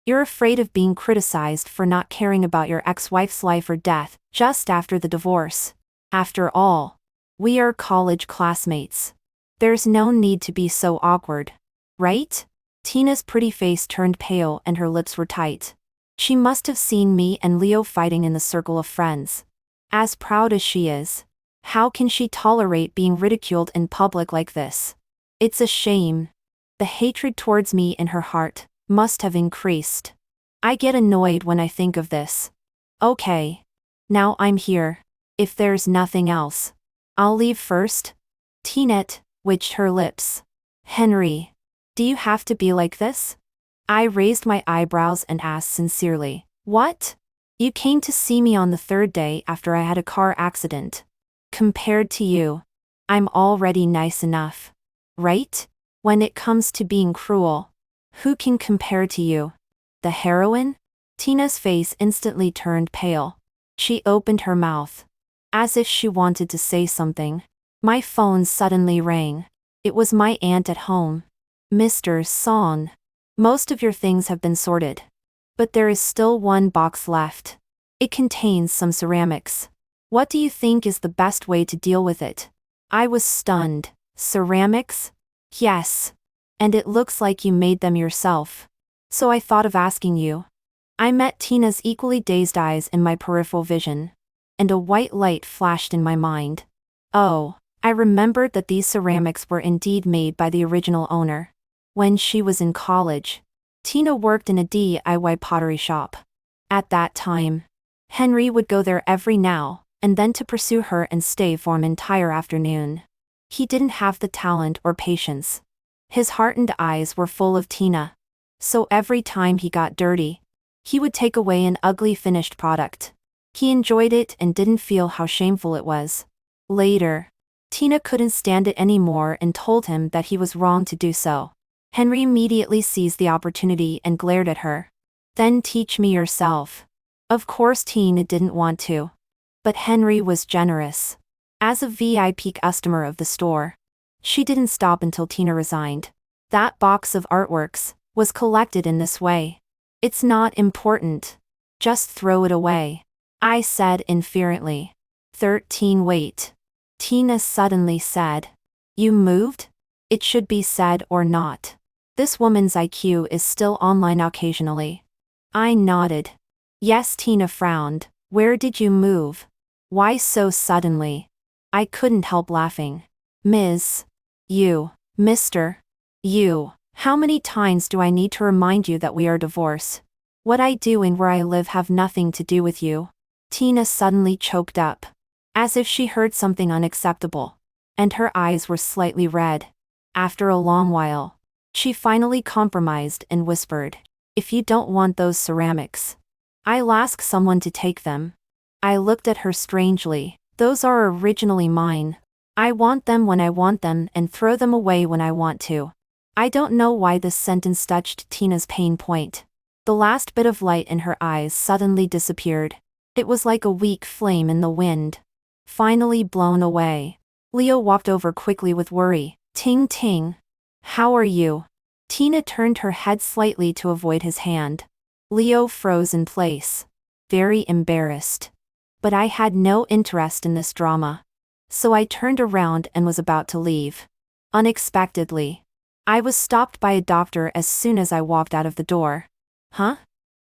You're afraid of being criticized for not caring about your ex-wife's life or death, just after the divorce. After all, we are college classmates. There's no need to be so awkward. Right? Tina's pretty face turned pale and her lips were tight. She must have seen me and Leo fighting in the circle of friends. As proud as she is, how can she tolerate being ridiculed in public like this? It's a shame. The hatred towards me in her heart must have increased. I get annoyed when I think of this. Okay. Now I'm here. If there's nothing else, I'll leave first. Tinette witched her lips. Henry. Do you have to be like this? I raised my eyebrows and asked sincerely. What? You came to see me on the third day after I had a car accident. Compared to you, I'm already nice enough. Right? When it comes to being cruel, who can compare to you? The heroine? Tina's face instantly turned pale. She opened her mouth, as if she wanted to say something. My phone suddenly rang. It was my aunt at home. Mr. Song. Most of your things have been sorted. But there is still one box left. It contains some ceramics. What do you think is the best way to deal with it? I was stunned. Ceramics? Yes. And it looks like you made them yourself. So I thought of asking you. I met Tina's equally dazed eyes in my peripheral vision, and a white light flashed in my mind. Oh, I remembered that these ceramics were indeed made by the original owner. When she was in college, Tina worked in a DIY pottery shop. At that time, Henry would go there every now and then to pursue her and stay for an entire afternoon. He didn't have the talent or patience. His heartened eyes were full of Tina. So every time he got dirty, he would take away an ugly finished product. He enjoyed it and didn't feel how shameful it was. Later, Tina couldn't stand it anymore and told him that he was wrong to do so. Henry immediately seized the opportunity and glared at her. Then teach me yourself. Of course Tina didn't want to. But Henry was generous. As a VIP customer of the store, she didn't stop until Tina resigned. That box of artworks was collected in this way. It's not important. Just throw it away. I said inferently. 13 Wait. Tina suddenly said. You moved? It should be said or not. This woman's IQ is still online occasionally. I nodded. Yes, Tina frowned. Where did you move? Why so suddenly? I couldn't help laughing. Ms. You. Mr. You. How many times do I need to remind you that we are divorced? What I do and where I live have nothing to do with you. Tina suddenly choked up, as if she heard something unacceptable, and her eyes were slightly red. After a long while, she finally compromised and whispered, If you don't want those ceramics, I'll ask someone to take them. I looked at her strangely. Those are originally mine. I want them when I want them and throw them away when I want to. I don't know why this sentence touched Tina's pain point. The last bit of light in her eyes suddenly disappeared. It was like a weak flame in the wind. Finally blown away. Leo walked over quickly with worry. Ting ting. How are you? Tina turned her head slightly to avoid his hand. Leo froze in place. Very embarrassed. But I had no interest in this drama. So I turned around and was about to leave. Unexpectedly, I was stopped by a doctor as soon as I walked out of the door. Huh?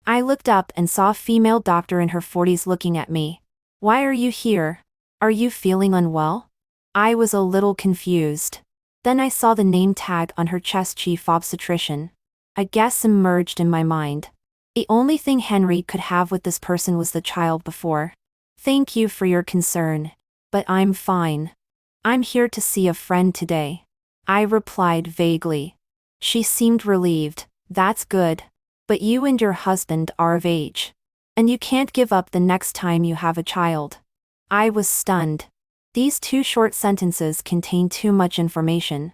I looked up and saw a female doctor in her 40s looking at me. Why are you here? Are you feeling unwell? I was a little confused. Then I saw the name tag on her chest, chief obstetrician. A guess emerged in my mind. The only thing Henry could have with this person was the child before. Thank you for your concern. But I'm fine. I'm here to see a friend today. I replied vaguely. She seemed relieved. That's good. But you and your husband are of age. And you can't give up the next time you have a child. I was stunned. These two short sentences contain too much information.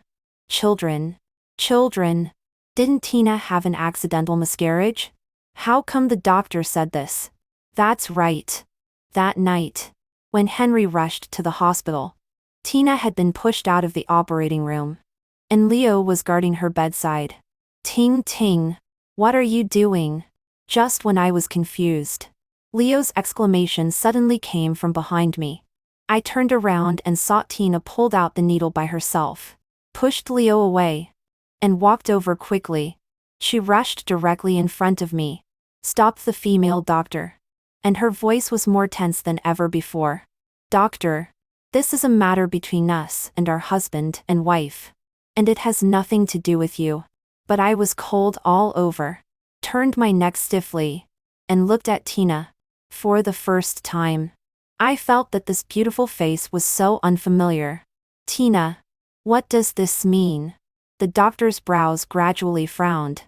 Children. Children. Didn't Tina have an accidental miscarriage? How come the doctor said this? That's right. That night, when Henry rushed to the hospital, Tina had been pushed out of the operating room. And Leo was guarding her bedside. Ting ting. What are you doing? Just when I was confused, Leo's exclamation suddenly came from behind me. I turned around and saw Tina pulled out the needle by herself, pushed Leo away, and walked over quickly. She rushed directly in front of me, stopped the female doctor, and her voice was more tense than ever before. Doctor, this is a matter between us and our husband and wife, and it has nothing to do with you. But I was cold all over, turned my neck stiffly, and looked at Tina. For the first time, I felt that this beautiful face was so unfamiliar. Tina, what does this mean? The doctor's brows gradually frowned.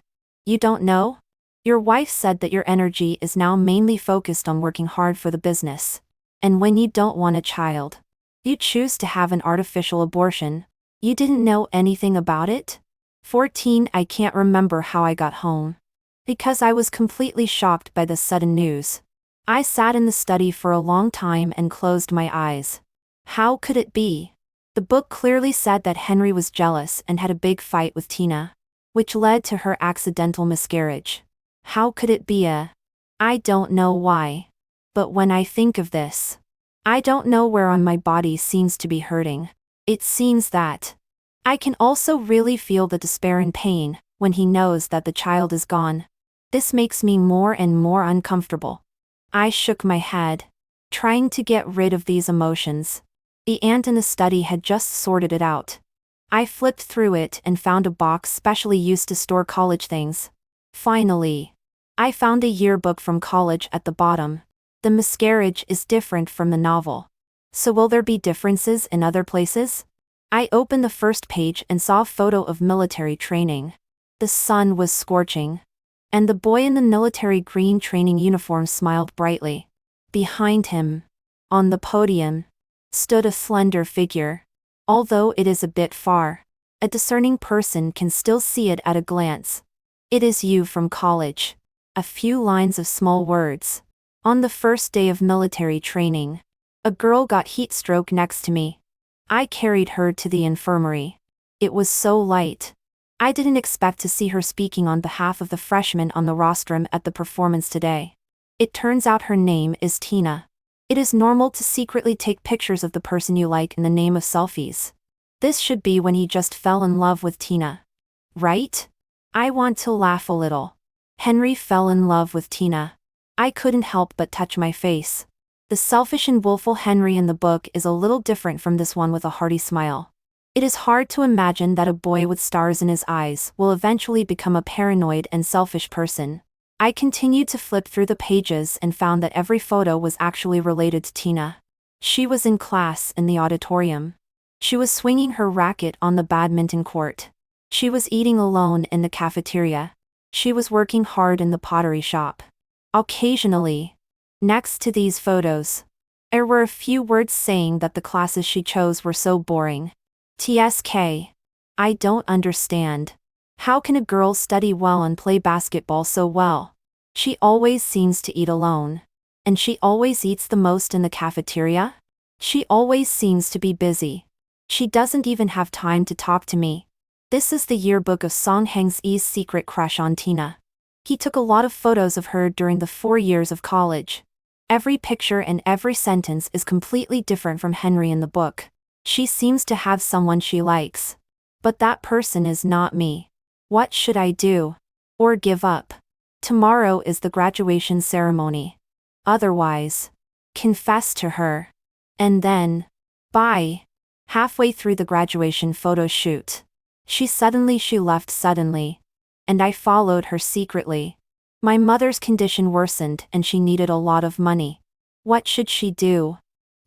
You don't know? Your wife said that your energy is now mainly focused on working hard for the business. And when you don't want a child, you choose to have an artificial abortion. You didn't know anything about it? 14 I can't remember how I got home. Because I was completely shocked by the sudden news. I sat in the study for a long time and closed my eyes. How could it be? The book clearly said that Henry was jealous and had a big fight with Tina, which led to her accidental miscarriage. How could it be I don't know why. But when I think of this, I don't know where on my body seems to be hurting. It seems that I can also really feel the despair and pain when he knows that the child is gone. This makes me more and more uncomfortable. I shook my head, trying to get rid of these emotions. The aunt in the study had just sorted it out. I flipped through it and found a box specially used to store college things. Finally, I found a yearbook from college at the bottom. The miscarriage is different from the novel. So will there be differences in other places? I opened the first page and saw a photo of military training. The sun was scorching, and the boy in the military green training uniform smiled brightly. Behind him, on the podium, stood a slender figure. Although it is a bit far, a discerning person can still see it at a glance. It is you from college. A few lines of small words. On the first day of military training, a girl got heat stroke next to me. I carried her to the infirmary. It was so light. I didn't expect to see her speaking on behalf of the freshmen on the rostrum at the performance today. It turns out her name is Tina. It is normal to secretly take pictures of the person you like in the name of selfies. This should be when he just fell in love with Tina. Right? I want to laugh a little. Henry fell in love with Tina. I couldn't help but touch my face. The selfish and willful Henry in the book is a little different from this one with a hearty smile. It is hard to imagine that a boy with stars in his eyes will eventually become a paranoid and selfish person. I continued to flip through the pages and found that every photo was actually related to Tina. She was in class in the auditorium. She was swinging her racket on the badminton court. She was eating alone in the cafeteria. She was working hard in the pottery shop. Occasionally, next to these photos, there were a few words saying that the classes she chose were so boring. TSK. I don't understand. How can a girl study well and play basketball so well? She always seems to eat alone. And she always eats the most in the cafeteria? She always seems to be busy. She doesn't even have time to talk to me. This is the yearbook of Song Heng-e's secret crush on Tina. He took a lot of photos of her during the 4 years of college. Every picture and every sentence is completely different from Henry in the book. She seems to have someone she likes. But that person is not me. What should I do? Or give up? Tomorrow is the graduation ceremony. Otherwise, confess to her. And then, bye. Halfway through the graduation photo shoot, she left suddenly. And I followed her secretly. My mother's condition worsened and she needed a lot of money. What should she do?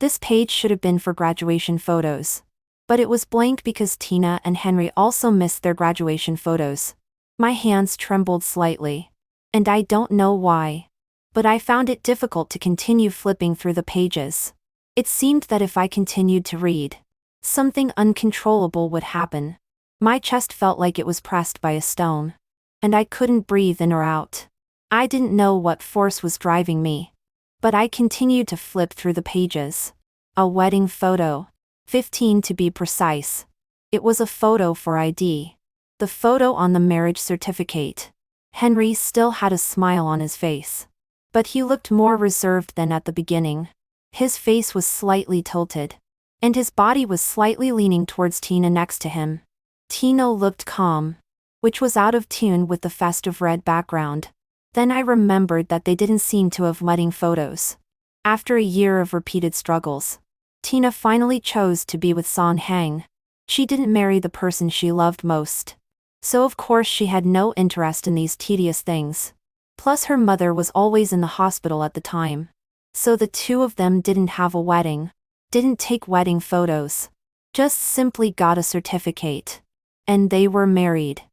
This page should have been for graduation photos. But it was blank because Tina and Henry also missed their graduation photos. My hands trembled slightly. And I don't know why. But I found it difficult to continue flipping through the pages. It seemed that if I continued to read, something uncontrollable would happen. My chest felt like it was pressed by a stone. And I couldn't breathe in or out. I didn't know what force was driving me. But I continued to flip through the pages. A wedding photo. 15 to be precise. It was a photo for ID. The photo on the marriage certificate. Henry still had a smile on his face. But he looked more reserved than at the beginning. His face was slightly tilted. And his body was slightly leaning towards Tina next to him. Tina looked calm, which was out of tune with the festive red background. Then I remembered that they didn't seem to have wedding photos. After a year of repeated struggles, Tina finally chose to be with Song Heng. She didn't marry the person she loved most. So of course she had no interest in these tedious things. Plus her mother was always in the hospital at the time. So the two of them didn't have a wedding, didn't take wedding photos. Just simply got a certificate. And they were married.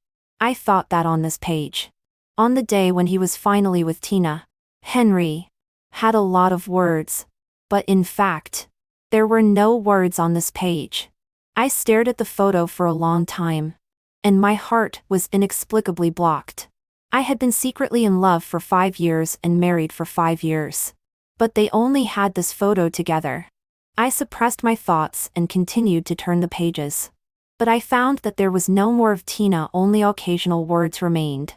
I thought that on this page. On the day when he was finally with Tina, Henry had a lot of words. But in fact, there were no words on this page. I stared at the photo for a long time. And my heart was inexplicably blocked. I had been secretly in love for 5 years and married for 5 years. But they only had this photo together. I suppressed my thoughts and continued to turn the pages. But I found that there was no more of Tina, only occasional words remained.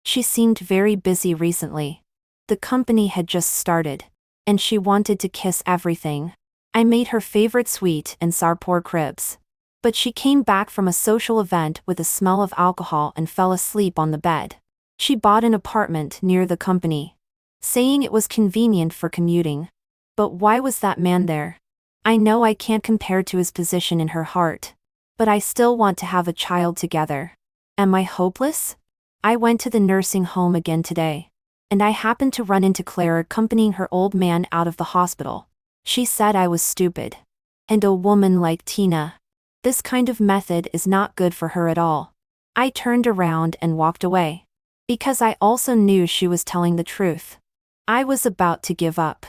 She seemed very busy recently. The company had just started. And she wanted to kiss everything. I made her favorite sweet and sour pork ribs. But she came back from a social event with a smell of alcohol and fell asleep on the bed. She bought an apartment near the company, saying it was convenient for commuting. But why was that man there? I know I can't compare to his position in her heart. But I still want to have a child together. Am I hopeless? I went to the nursing home again today. And I happened to run into Claire accompanying her old man out of the hospital. She said I was stupid. And a woman like Tina. This kind of method is not good for her at all. I turned around and walked away. Because I also knew she was telling the truth. I was about to give up.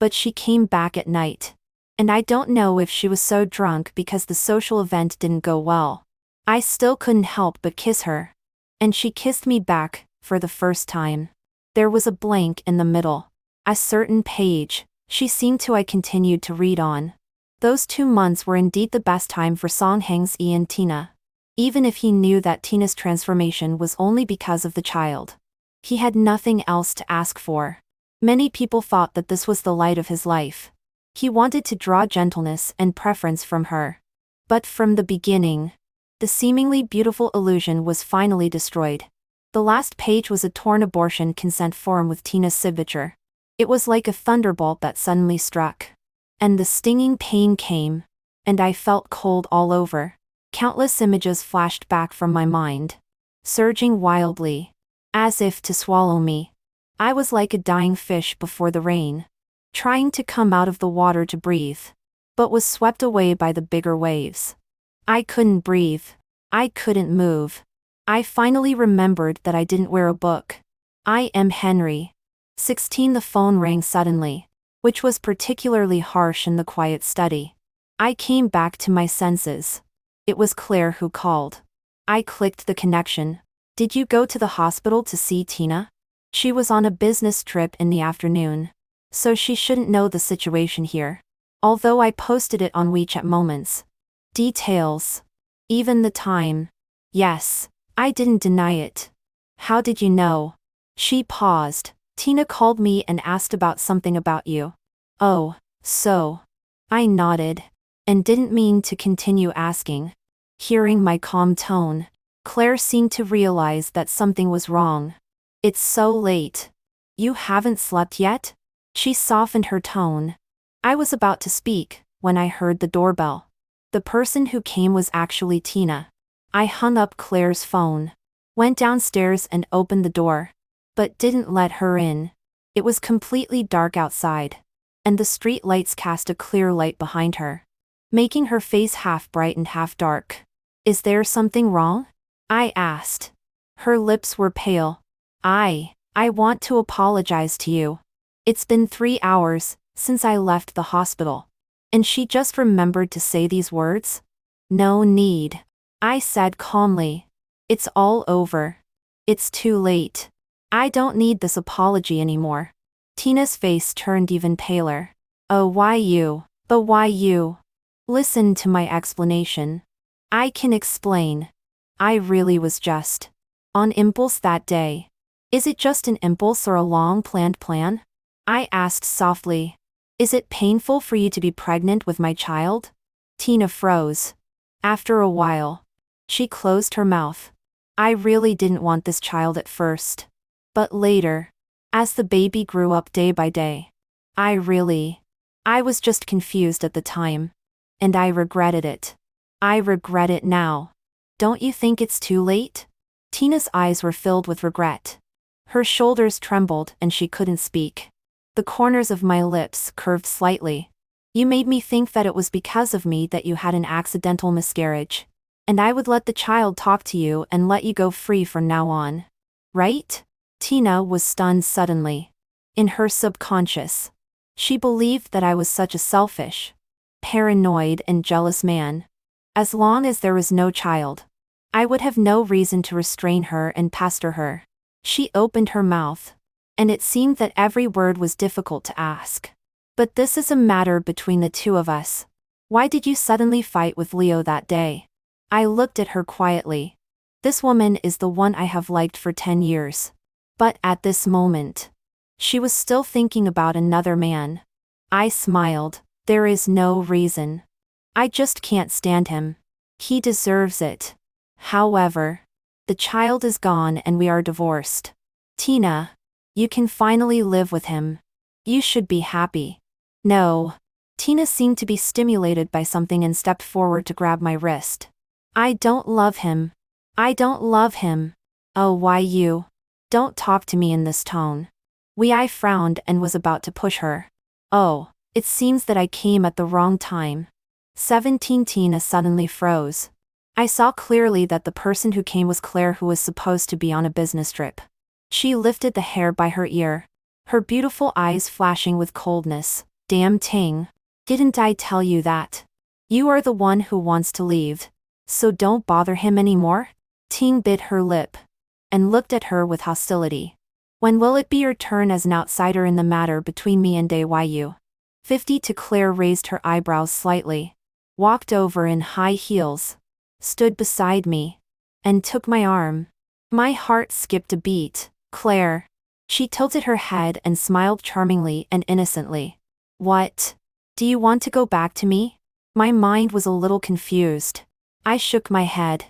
But she came back at night. And I don't know if she was so drunk because the social event didn't go well. I still couldn't help but kiss her. And she kissed me back, for the first time. There was a blank in the middle. A certain page. I continued to read on. Those 2 months were indeed the best time for Song Heng-e and Tina. Even if he knew that Tina's transformation was only because of the child. He had nothing else to ask for. Many people thought that this was the light of his life. He wanted to draw gentleness and preference from her. But from the beginning, the seemingly beautiful illusion was finally destroyed. The last page was a torn abortion consent form with Tina's signature. It was like a thunderbolt that suddenly struck. And the stinging pain came. And I felt cold all over. Countless images flashed back from my mind, surging wildly, as if to swallow me. I was like a dying fish before the rain, trying to come out of the water to breathe, but was swept away by the bigger waves. I couldn't breathe. I couldn't move. I finally remembered that I didn't wear a book. I am Henry. 16. The phone rang suddenly, which was particularly harsh in the quiet study. I came back to my senses. It was Claire who called. I clicked the connection. Did you go to the hospital to see Tina? She was on a business trip in the afternoon, so she shouldn't know the situation here. Although I posted it on WeChat Moments. Details. Even the time. Yes, I didn't deny it. How did you know? She paused. Tina called me and asked about something about you. Oh, so. I nodded, and didn't mean to continue asking. Hearing my calm tone, Claire seemed to realize that something was wrong. It's so late. You haven't slept yet? She softened her tone. I was about to speak, when I heard the doorbell. The person who came was actually Tina. I hung up Claire's phone, went downstairs and opened the door, but didn't let her in. It was completely dark outside, and the street lights cast a clear light behind her, making her face half bright and half dark. Is there something wrong? I asked. Her lips were pale. I want to apologize to you. It's been 3 hours since I left the hospital. And she just remembered to say these words? No need. I said calmly. It's all over. It's too late. I don't need this apology anymore. Tina's face turned even paler. Oh, why you? But why you? Listen to my explanation. I can explain. I really was just on impulse that day. Is it just an impulse or a long-planned plan? I asked softly. Is it painful for you to be pregnant with my child? Tina froze. After a while, she closed her mouth. I really didn't want this child at first. But later, as the baby grew up day by day, I was just confused at the time. And I regretted it. I regret it now. Don't you think it's too late? Tina's eyes were filled with regret. Her shoulders trembled and she couldn't speak. The corners of my lips curved slightly. You made me think that it was because of me that you had an accidental miscarriage. And I would let the child talk to you and let you go free from now on. Right? Tina was stunned suddenly. In her subconscious, she believed that I was such a selfish, paranoid and jealous man. As long as there was no child, I would have no reason to restrain her and pester her. She opened her mouth, and it seemed that every word was difficult to ask. But this is a matter between the two of us. Why did you suddenly fight with Leo that day? I looked at her quietly. This woman is the one I have liked for 10 years. But at this moment, she was still thinking about another man. I smiled. There is no reason. I just can't stand him. He deserves it. However, the child is gone and we are divorced. Tina, you can finally live with him. You should be happy. No. Tina seemed to be stimulated by something and stepped forward to grab my wrist. I don't love him. I don't love him. Oh, why you? Don't talk to me in this tone. I frowned and was about to push her. Oh, it seems that I came at the wrong time. 17. Tina suddenly froze. I saw clearly that the person who came was Claire, who was supposed to be on a business trip. She lifted the hair by her ear, her beautiful eyes flashing with coldness. Damn Ting. Didn't I tell you that? You are the one who wants to leave. So don't bother him anymore? Ting bit her lip and looked at her with hostility. When will it be your turn as an outsider in the matter between me and Yu? 50. To Claire raised her eyebrows slightly, walked over in high heels, stood beside me, and took my arm. My heart skipped a beat. Claire. She tilted her head and smiled charmingly and innocently. What? Do you want to go back to me? My mind was a little confused. I shook my head.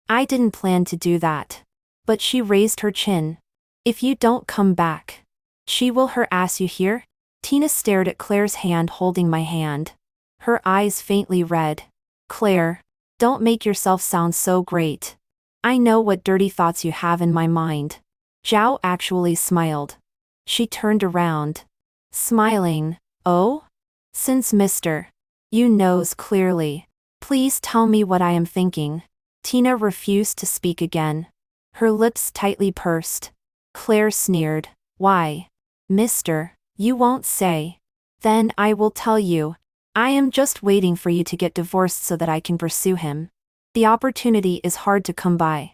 I didn't plan to do that. But she raised her chin. If you don't come back, she will harass you here? Tina stared at Claire's hand holding my hand. Her eyes faintly red. Claire, don't make yourself sound so great. I know what dirty thoughts you have in my mind. Zhao actually smiled. She turned around. Smiling. Oh? Since Mr. You knows clearly. Please tell me what I am thinking. Tina refused to speak again. Her lips tightly pursed. Claire sneered. Why? Mister, you won't say. Then I will tell you. I am just waiting for you to get divorced so that I can pursue him. The opportunity is hard to come by.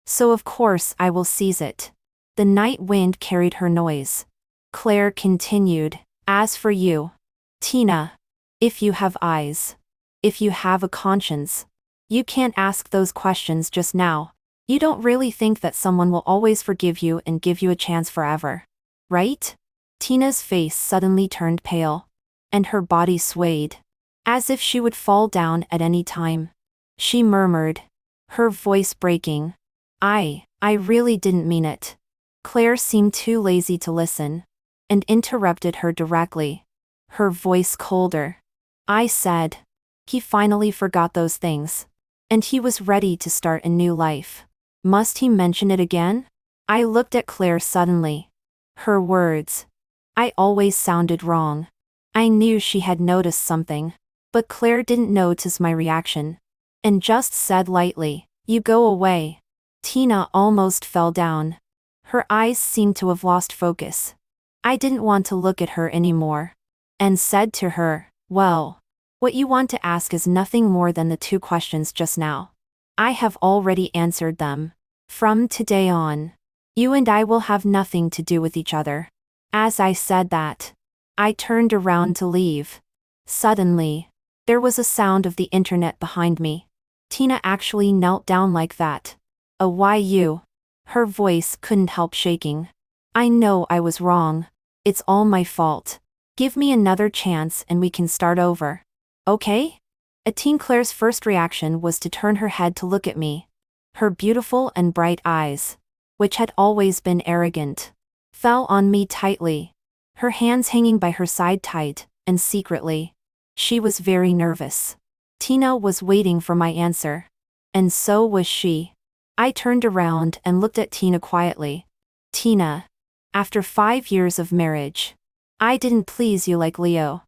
So of course I will seize it. The night wind carried her noise. Claire continued. As for you, Tina, if you have eyes, if you have a conscience, you can't ask those questions just now. You don't really think that someone will always forgive you and give you a chance forever, right? Tina's face suddenly turned pale, and her body swayed, as if she would fall down at any time. She murmured, her voice breaking. I really didn't mean it. Claire seemed too lazy to listen, and interrupted her directly, her voice colder. I said, he finally forgot those things, and he was ready to start a new life. Must he mention it again? I looked at Claire suddenly. Her words. I always sounded wrong. I knew she had noticed something, but Claire didn't notice my reaction, and just said lightly, you go away. Tina almost fell down. Her eyes seemed to have lost focus. I didn't want to look at her anymore, and said to her, well, what you want to ask is nothing more than the 2 questions just now. I have already answered them. From today on, you and I will have nothing to do with each other. As I said that, I turned around to leave. Suddenly, there was a sound of the internet behind me. Tina actually knelt down like that. Why you? Her voice couldn't help shaking. I know I was wrong. It's all my fault. Give me another chance and we can start over. Okay? Claire's first reaction was to turn her head to look at me. Her beautiful and bright eyes, which had always been arrogant, fell on me tightly, her hands hanging by her side tight, and secretly, she was very nervous. Tina was waiting for my answer. And so was she. I turned around and looked at Tina quietly. Tina, after 5 years of marriage, I didn't please you like Leo.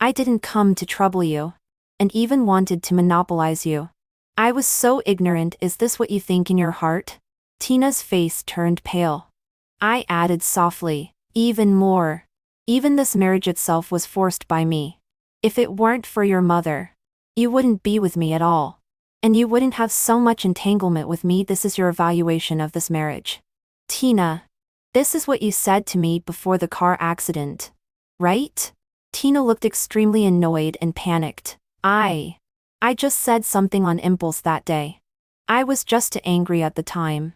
I didn't come to trouble you, and even wanted to monopolize you. I was so ignorant. Is this what you think in your heart? Tina's face turned pale. I added softly, even more. Even this marriage itself was forced by me. If it weren't for your mother, you wouldn't be with me at all. And you wouldn't have so much entanglement with me. This is your evaluation of this marriage. Tina, this is what you said to me before the car accident, right? Tina looked extremely annoyed and panicked. I just said something on impulse that day. I was just too angry at the time.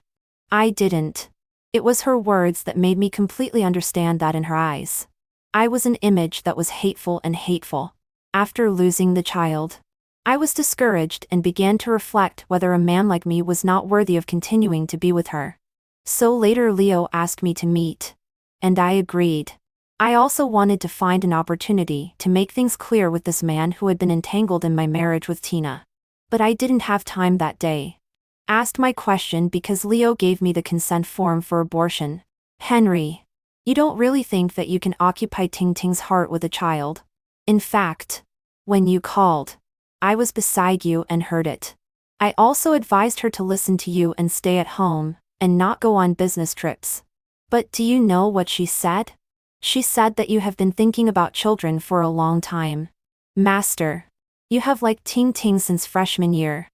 I didn't. It was her words that made me completely understand that in her eyes, I was an image that was hateful and hateful. After losing the child, I was discouraged and began to reflect whether a man like me was not worthy of continuing to be with her. So later Leo asked me to meet, and I agreed. I also wanted to find an opportunity to make things clear with this man who had been entangled in my marriage with Tina. But I didn't have time that day. Asked my question because Leo gave me the consent form for abortion. Henry, you don't really think that you can occupy Ting Ting's heart with a child? In fact, when you called, I was beside you and heard it. I also advised her to listen to you and stay at home, and not go on business trips. But do you know what she said? She said that you have been thinking about children for a long time. Master, you have liked Ting Ting since freshman year,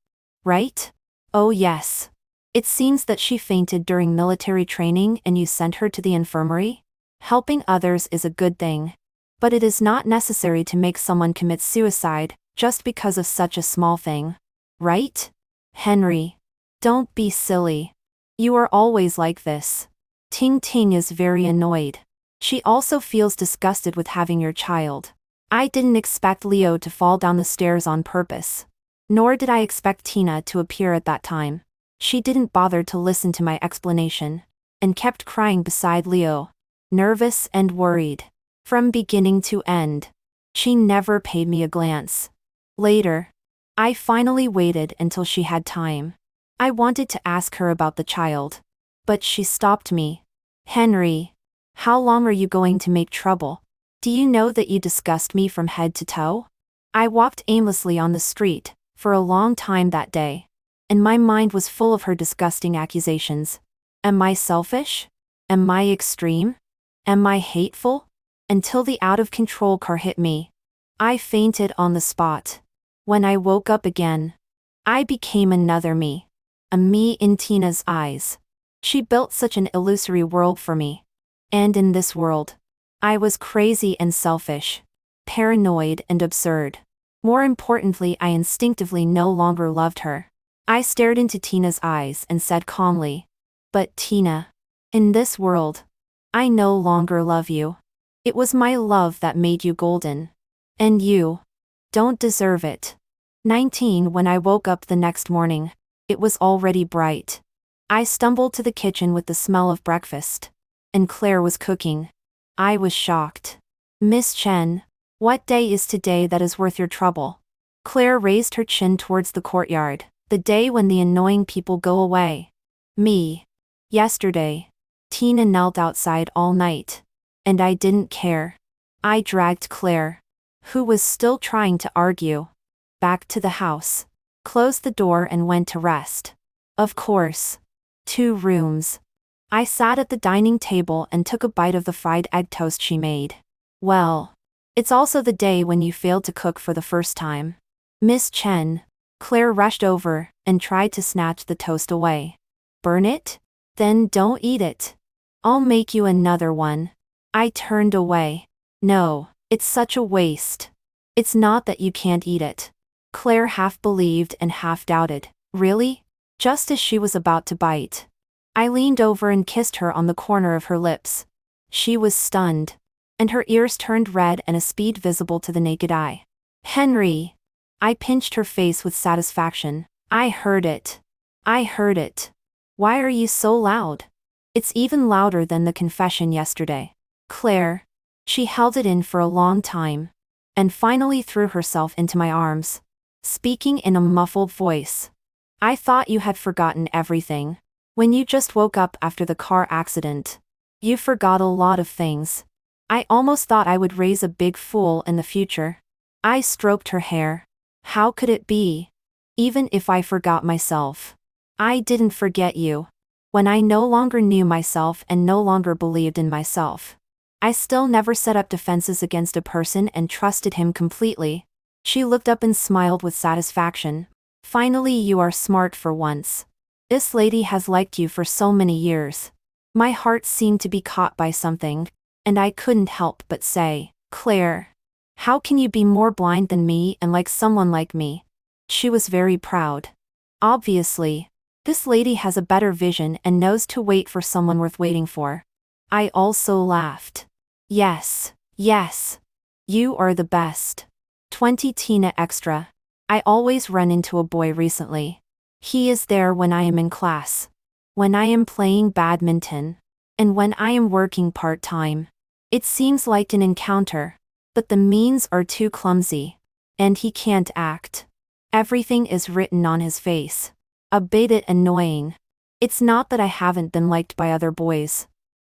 right? Oh yes. It seems that she fainted during military training and you sent her to the infirmary. Helping others is a good thing. But it is not necessary to make someone commit suicide just because of such a small thing, right? Henry, don't be silly. You are always like this. Ting Ting is very annoyed. She also feels disgusted with having your child. I didn't expect Leo to fall down the stairs on purpose. Nor did I expect Tina to appear at that time. She didn't bother to listen to my explanation, and kept crying beside Leo, nervous and worried. From beginning to end. She never paid me a glance. Later, I finally waited until she had time. I wanted to ask her about the child. But she stopped me. Henry, how long are you going to make trouble? Do you know that you disgust me from head to toe? I walked aimlessly on the street for a long time that day, and my mind was full of her disgusting accusations. Am I selfish? Am I extreme? Am I hateful? Until the out-of-control car hit me. I fainted on the spot. When I woke up again, I became another me. A me in Tina's eyes. She built such an illusory world for me. And in this world, I was crazy and selfish, paranoid and absurd. More importantly, I instinctively no longer loved her. I stared into Tina's eyes and said calmly, "But Tina, in this world, I no longer love you. It was my love that made you golden. And you don't deserve it." 19 When I woke up the next morning, it was already bright. I stumbled to the kitchen with the smell of breakfast. And Claire was cooking. I was shocked. "Miss Chen, what day is today that is worth your trouble?" Claire raised her chin towards the courtyard. "The day when the annoying people go away." "Me. Yesterday. Tina knelt outside all night. And I didn't care. I dragged Claire, who was still trying to argue, back to the house, closed the door and went to rest. Of course. 2 rooms. I sat at the dining table and took a bite of the fried egg toast she made. Well, it's also the day when you failed to cook for the first time. "Miss Chen." Claire rushed over and tried to snatch the toast away. "Burn it? Then don't eat it. I'll make you another one." I turned away. "No, it's such a waste. It's not that you can't eat it." Claire half believed and half doubted. "Really?" Just as she was about to bite, I leaned over and kissed her on the corner of her lips. She was stunned, and her ears turned red and a speed visible to the naked eye. "Henry!" I pinched her face with satisfaction. "I heard it. I heard it. Why are you so loud? It's even louder than the confession yesterday." "Claire." She held it in for a long time, and finally threw herself into my arms, speaking in a muffled voice. "I thought you had forgotten everything. When you just woke up after the car accident, you forgot a lot of things. I almost thought I would raise a big fool in the future." I stroked her hair. "How could it be? Even if I forgot myself, I didn't forget you. When I no longer knew myself and no longer believed in myself, I still never set up defenses against a person and trusted him completely." She looked up and smiled with satisfaction. "Finally, you are smart for once. This lady has liked you for so many years." My heart seemed to be caught by something, and I couldn't help but say, "Claire, how can you be more blind than me and like someone like me?" She was very proud. Obviously, this lady has a better vision and knows to wait for someone worth waiting for. I also laughed. "Yes, yes. You are the best." 20 Tina Extra. I always run into a boy recently. He is there when I am in class, when I am playing badminton, and when I am working part-time. It seems like an encounter, but the means are too clumsy, and he can't act. Everything is written on his face. A bit annoying. It's not that I haven't been liked by other boys,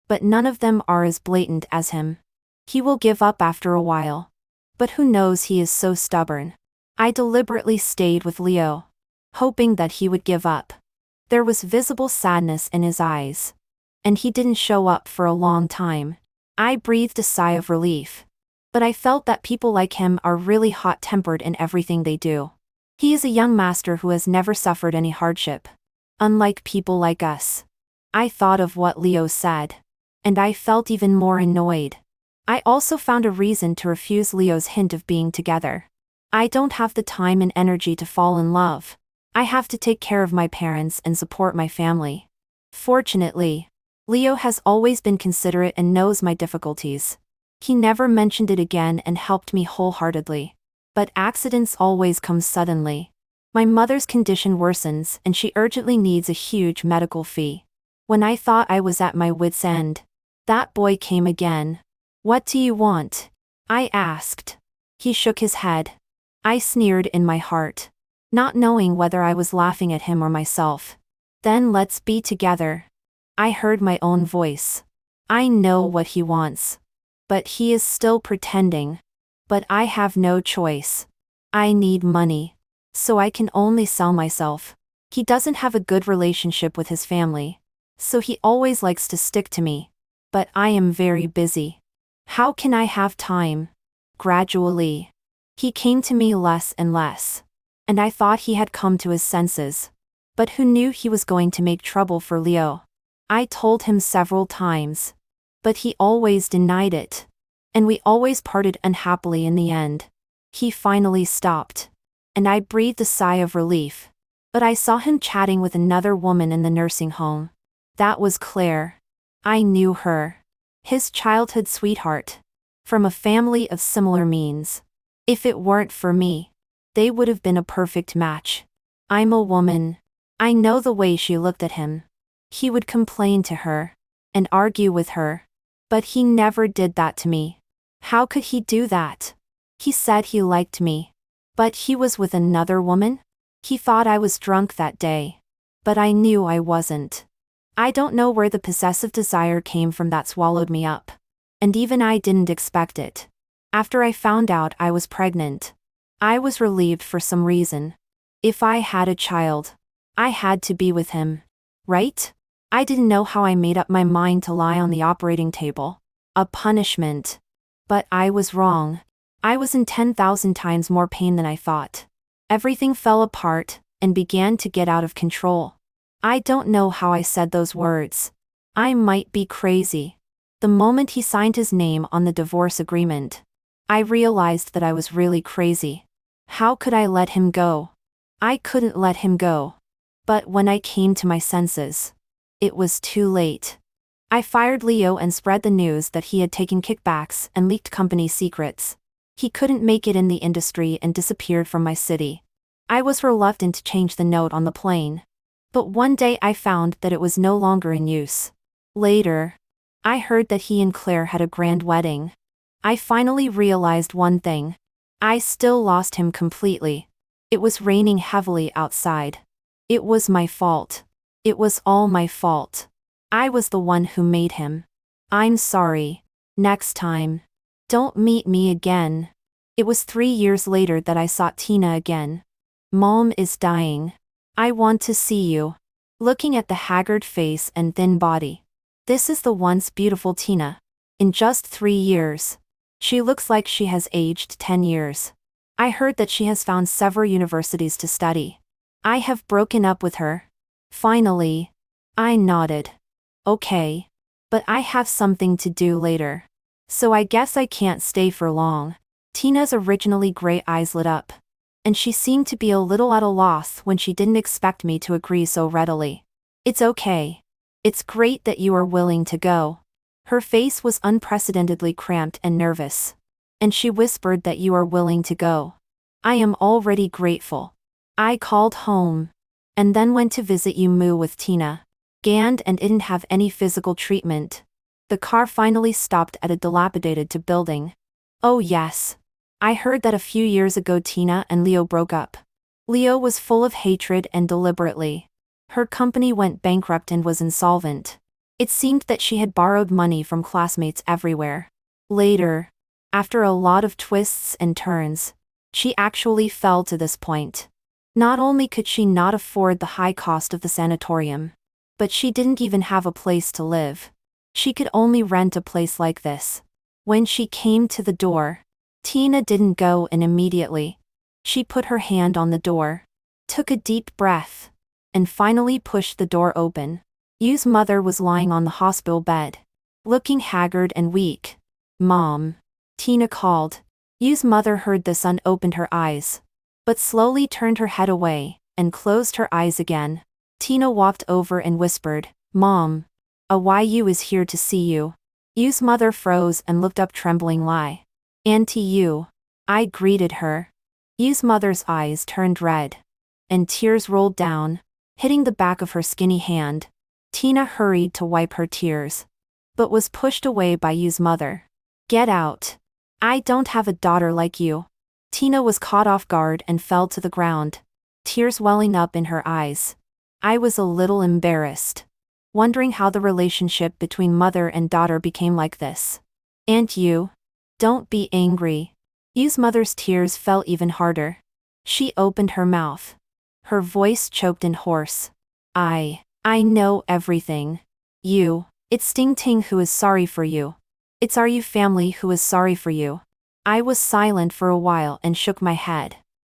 but none of them are as blatant as him. He will give up after a while. But who knows, he is so stubborn. I deliberately stayed with Leo, hoping that he would give up. There was visible sadness in his eyes, and he didn't show up for a long time. I breathed a sigh of relief. But I felt that people like him are really hot-tempered in everything they do. He is a young master who has never suffered any hardship, unlike people like us. I thought of what Leo said, and I felt even more annoyed. I also found a reason to refuse Leo's hint of being together. I don't have the time and energy to fall in love. I have to take care of my parents and support my family. Fortunately, Leo has always been considerate and knows my difficulties. He never mentioned it again and helped me wholeheartedly. But accidents always come suddenly. My mother's condition worsens and she urgently needs a huge medical fee. When I thought I was at my wit's end, that boy came again. "What do you want?" I asked. He shook his head. I sneered in my heart, not knowing whether I was laughing at him or myself. "Then let's be together." I heard my own voice. I know what he wants. But he is still pretending. But I have no choice. I need money. So I can only sell myself. He doesn't have a good relationship with his family. So he always likes to stick to me. But I am very busy. How can I have time? Gradually, he came to me less and less. And I thought he had come to his senses. But who knew he was going to make trouble for Leo? I told him several times. But he always denied it. And we always parted unhappily in the end. He finally stopped. And I breathed a sigh of relief. But I saw him chatting with another woman in the nursing home. That was Claire. I knew her. His childhood sweetheart. From a family of similar means. If it weren't for me, they would have been a perfect match. I'm a woman. I know the way she looked at him. He would complain to her. And argue with her. But he never did that to me. How could he do that? He said he liked me. But he was with another woman? He thought I was drunk that day. But I knew I wasn't. I don't know where the possessive desire came from that swallowed me up. And even I didn't expect it. After I found out I was pregnant, I was relieved for some reason. If I had a child, I had to be with him. Right? I didn't know how I made up my mind to lie on the operating table. A punishment. But I was wrong. I was in 10,000 times more pain than I thought. Everything fell apart and began to get out of control. I don't know how I said those words. I might be crazy. The moment he signed his name on the divorce agreement, I realized that I was really crazy. How could I let him go? I couldn't let him go. But when I came to my senses, it was too late. I fired Leo and spread the news that he had taken kickbacks and leaked company secrets. He couldn't make it in the industry and disappeared from my city. I was reluctant to change the note on the plane. But one day I found that it was no longer in use. Later, I heard that he and Claire had a grand wedding. I finally realized one thing. I still lost him completely. It was raining heavily outside. It was my fault. It was all my fault. I was the one who made him. I'm sorry. Next time, don't meet me again. It was 3 years later that I saw Tina again. Mom is dying. I want to see you. Looking at the haggard face and thin body. This is the once beautiful Tina. In just 3 years. She looks like she has aged 10 years. I heard that she has found several universities to study. I have broken up with her. Finally. I nodded. Okay. But I have something to do later. So I guess I can't stay for long. Tina's originally gray eyes lit up. And she seemed to be a little at a loss when she didn't expect me to agree so readily. It's okay. It's great that you are willing to go. Her face was unprecedentedly cramped and nervous. And she whispered that you are willing to go. I am already grateful. I called home. And then went to visit you with Tina. Gand and didn't have any physical treatment. The car finally stopped at a dilapidated building. Oh yes. I heard that a few years ago Tina and Leo broke up. Leo was full of hatred and deliberately. Her company went bankrupt and was insolvent. It seemed that she had borrowed money from classmates everywhere. Later, after a lot of twists and turns, she actually fell to this point. Not only could she not afford the high cost of the sanatorium, but she didn't even have a place to live. She could only rent a place like this. When she came to the door, Tina didn't go in immediately. She put her hand on the door, took a deep breath, and finally pushed the door open. Yu's mother was lying on the hospital bed, looking haggard and weak. Mom. Tina called. Yu's mother heard this and opened her eyes, but slowly turned her head away, and closed her eyes again. Tina walked over and whispered, Mom. A Yu is here to see you. Yu's mother froze and looked up trembling. Lie. Auntie Yu. I greeted her. Yu's mother's eyes turned red. And tears rolled down, hitting the back of her skinny hand. Tina hurried to wipe her tears, but was pushed away by Yu's mother. Get out. I don't have a daughter like you. Tina was caught off guard and fell to the ground, tears welling up in her eyes. I was a little embarrassed, wondering how the relationship between mother and daughter became like this. Aunt Yu, don't be angry. Yu's mother's tears fell even harder. She opened her mouth. Her voice choked and hoarse. I know everything. Yu, it's Ting Ting who is sorry for you. It's our Yu family who is sorry for you. I was silent for a while and shook my head.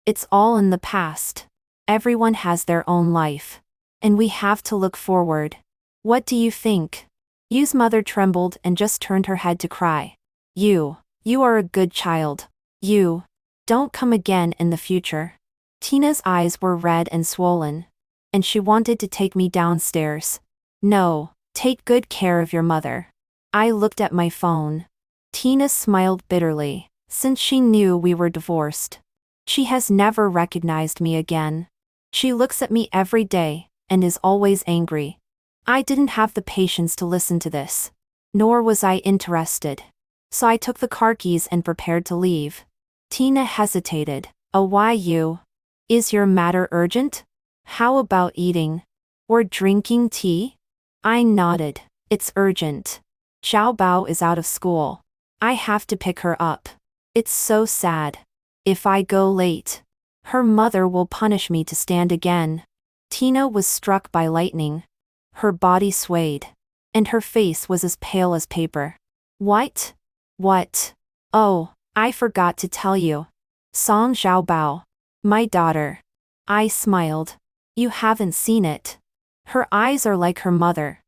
It's all in the past. Everyone has their own life. And we have to look forward. What do you think? Yu's mother trembled and just turned her head to cry. You are a good child. Yu, don't come again in the future. Tina's eyes were red and swollen, and she wanted to take me downstairs. No, take good care of your mother. I looked at my phone. Tina smiled bitterly, since she knew we were divorced. She has never recognized me again. She looks at me every day, and is always angry. I didn't have the patience to listen to this. Nor was I interested. So I took the car keys and prepared to leave. Tina hesitated. Oh, why you? Is your matter urgent? How about eating? Or drinking tea? I nodded. It's urgent. Xiao Bao is out of school. I have to pick her up. It's so sad. If I go late, her mother will punish me to stand again. Tina was struck by lightning. Her body swayed, and her face was as pale as paper. What? What? Oh, I forgot to tell you. Song Xiao Bao. My daughter. I smiled. You haven't seen it. Her eyes are like her mother.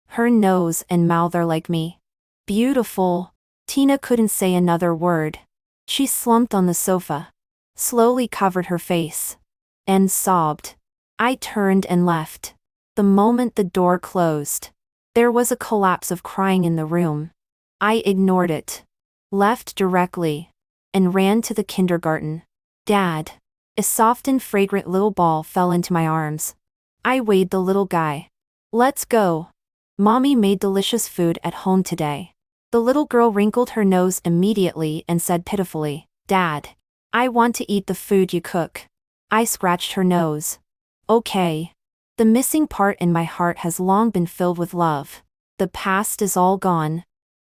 Her nose and mouth are like me. Beautiful. Tina couldn't say another word. She slumped on the sofa, slowly covered her face, and sobbed. I turned and left. The moment the door closed, there was a collapse of crying in the room. I ignored it, left directly, and ran to the kindergarten. Dad. A soft and fragrant little ball fell into my arms. I weighed the little guy. Let's go. Mommy made delicious food at home today. The little girl wrinkled her nose immediately and said pitifully, Dad, I want to eat the food you cook. I scratched her nose. Okay. The missing part in my heart has long been filled with love. The past is all gone.